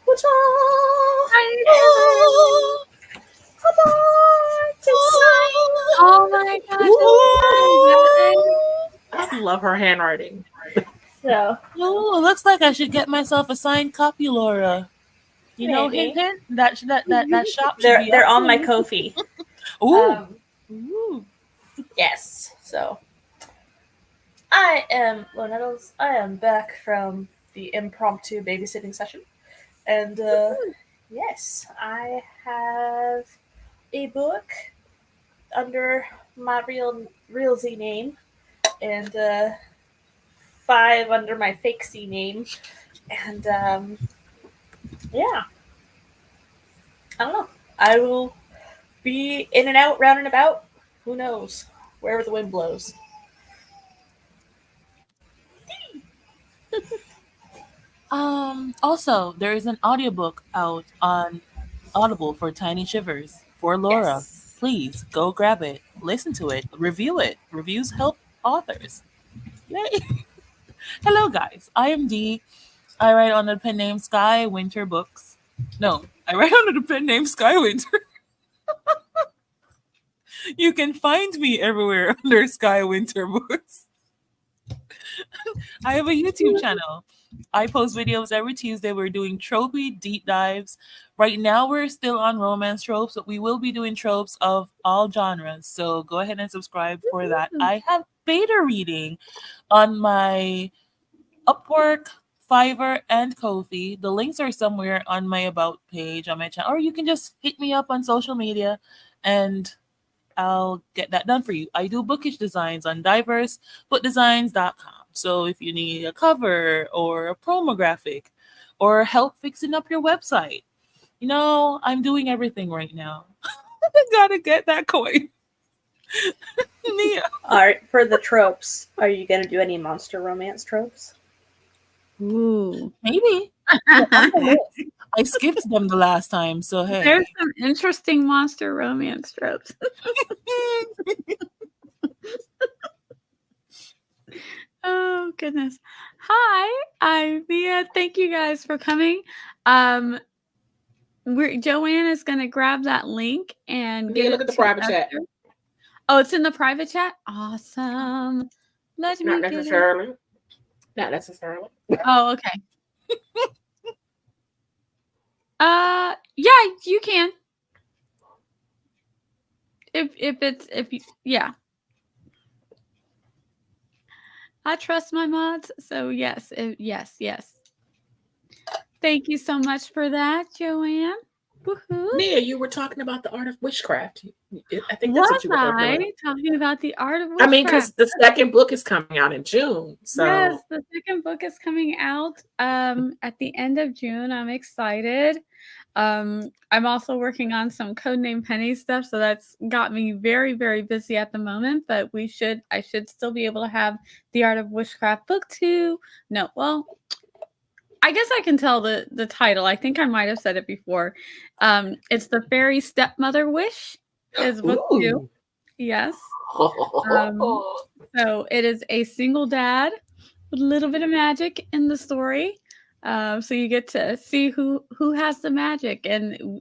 Oh my gosh. I love her handwriting. So, Oh, looks like I should get myself a signed copy, Laura. You know, maybe. hint, hint. That shop should be They're up on my soon. Ko-fi. Ooh. Ooh. Yes. So I am Nettles. I am back from the impromptu babysitting session, and yes, I have a book under my real Z name, and 5 under my fake C name, and yeah, I don't know. I will be in and out, round and about. Who knows? Wherever the wind blows. Also, there is an audiobook out on Audible for Tiny Shivers for Laura. Yes. Please go grab it, listen to it, review it. Reviews help authors. Yay! Hello, guys. I am Dee. I write under the pen name Sky Winter Books. No, I write under the pen name Sky Winter. You can find me everywhere under Sky Winter Books. I have a YouTube channel. I post videos every Tuesday. We're doing tropey deep dives. Right now, we're still on romance tropes, but we will be doing tropes of all genres. So go ahead and subscribe for that. I have beta reading on my Upwork, Fiverr, and Ko-fi. The links are somewhere on my About page on my channel, or you can just hit me up on social media and I'll get that done for you. I do bookish designs on diversebookdesigns.com. So if you need a cover or a promo graphic or help fixing up your website, I'm doing everything right now. I gotta get that coin. Nia. Alright, for the tropes, are you going to do any monster romance tropes? Ooh. Maybe. I skipped them the last time, so hey. There's some interesting monster romance tropes. Oh goodness. Hi, I'm Mia. Thank you guys for coming. Joanne is gonna grab that link and Yeah, give look it at the to private chat. Esther. Oh, it's in the private chat? Awesome. Let me Not get it. necessarily. Not necessarily. Oh, okay. Yeah, you can. Yeah. I trust my mods, so yes, yes. Thank you so much for that, Joanne. Woohoo. Nia, you were talking about the art of witchcraft. I think that's Was what you were talking I about. talking about the art of I mean, witchcraft? because the second book is coming out in June. So Yes, the second book is coming out at the end of June. I'm excited. I'm also working on some Codename Penny stuff, so that's got me very, very busy at the moment. But I should still be able to have the Art of Witchcraft book 2. No, well, I guess I can tell the title. I think I might have said it before. It's The Fairy Stepmother Wish is book 2. Ooh. Yes. So it is a single dad with a little bit of magic in the story. So you get to see who has the magic, and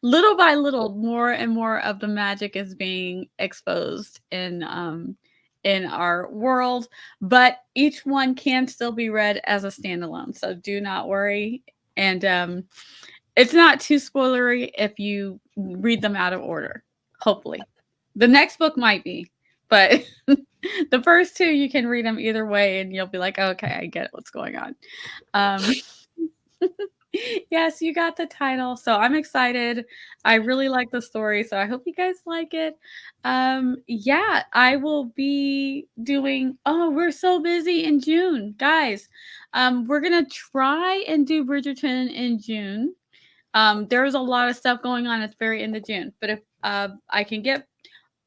little by little, more and more of the magic is being exposed in our world. But each one can still be read as a standalone, so do not worry. And it's not too spoilery if you read them out of order. Hopefully, the next book might be, but the first 2 you can read them either way, and you'll be like, okay, I get what's going on. Yes, you got the title, so I'm excited. I really like the story, so I hope you guys like it. Yeah, I will be doing. Oh, we're so busy in June, guys. We're gonna try and do Bridgerton in June. There's a lot of stuff going on at the very end of June, but if I can get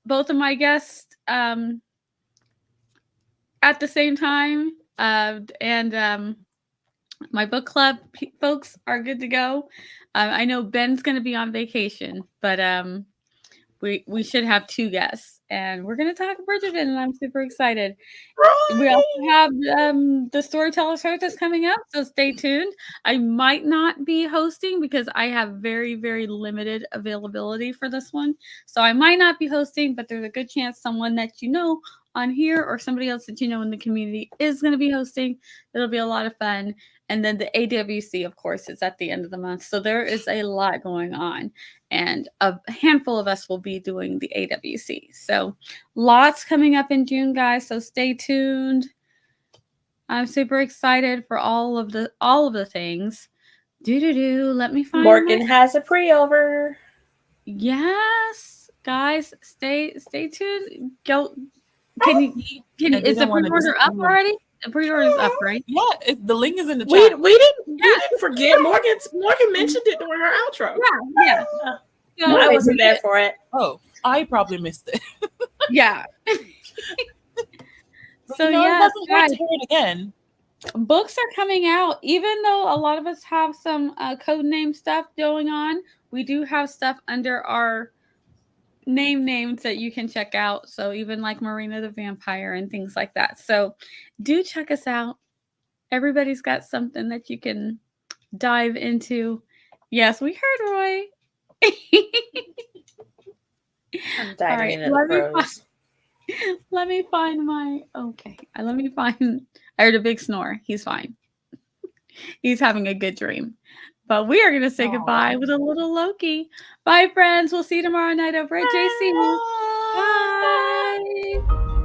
both of my guests at the same time, and my book club folks are good to go. I know Ben's going to be on vacation, but we should have 2 guests, and we're going to talk Bridgerton, and I'm super excited. We also have the Storyteller Search that's coming up, so stay tuned. I might not be hosting because I have very, very limited availability for this one. So I might not be hosting, but there's a good chance someone that on here or somebody else that you know in the community is going to be hosting. It'll be a lot of fun. And then the AWC, of course, is at the end of the month. So there is a lot going on. And a handful of us will be doing the AWC. So lots coming up in June, guys. So stay tuned. I'm super excited for all of the things. Let me find Morgan has a pre-over. Yes, guys, stay tuned. Go. Is the pre-order up already? The pre-order is up, right? Yeah, the link is in the We chat. didn't forget. Morgan mentioned it during her outro. Yeah. No, I wasn't there for it. Oh, I probably missed it. Yeah. So it doesn't hurt to hear it again. Books are coming out. Even though a lot of us have some code name stuff going on, we do have stuff under our names that you can check out. So even like Marina the Vampire and things like that. So do check us out. Everybody's got something that you can dive into. Yes, we heard Roy. I'm diving into the pros. Let me find my okay. Let me find. I heard a big snore. He's fine. He's having a good dream. But we are going to say goodbye with a little Loki. Bye, friends. We'll see you tomorrow night over at JC. Bye.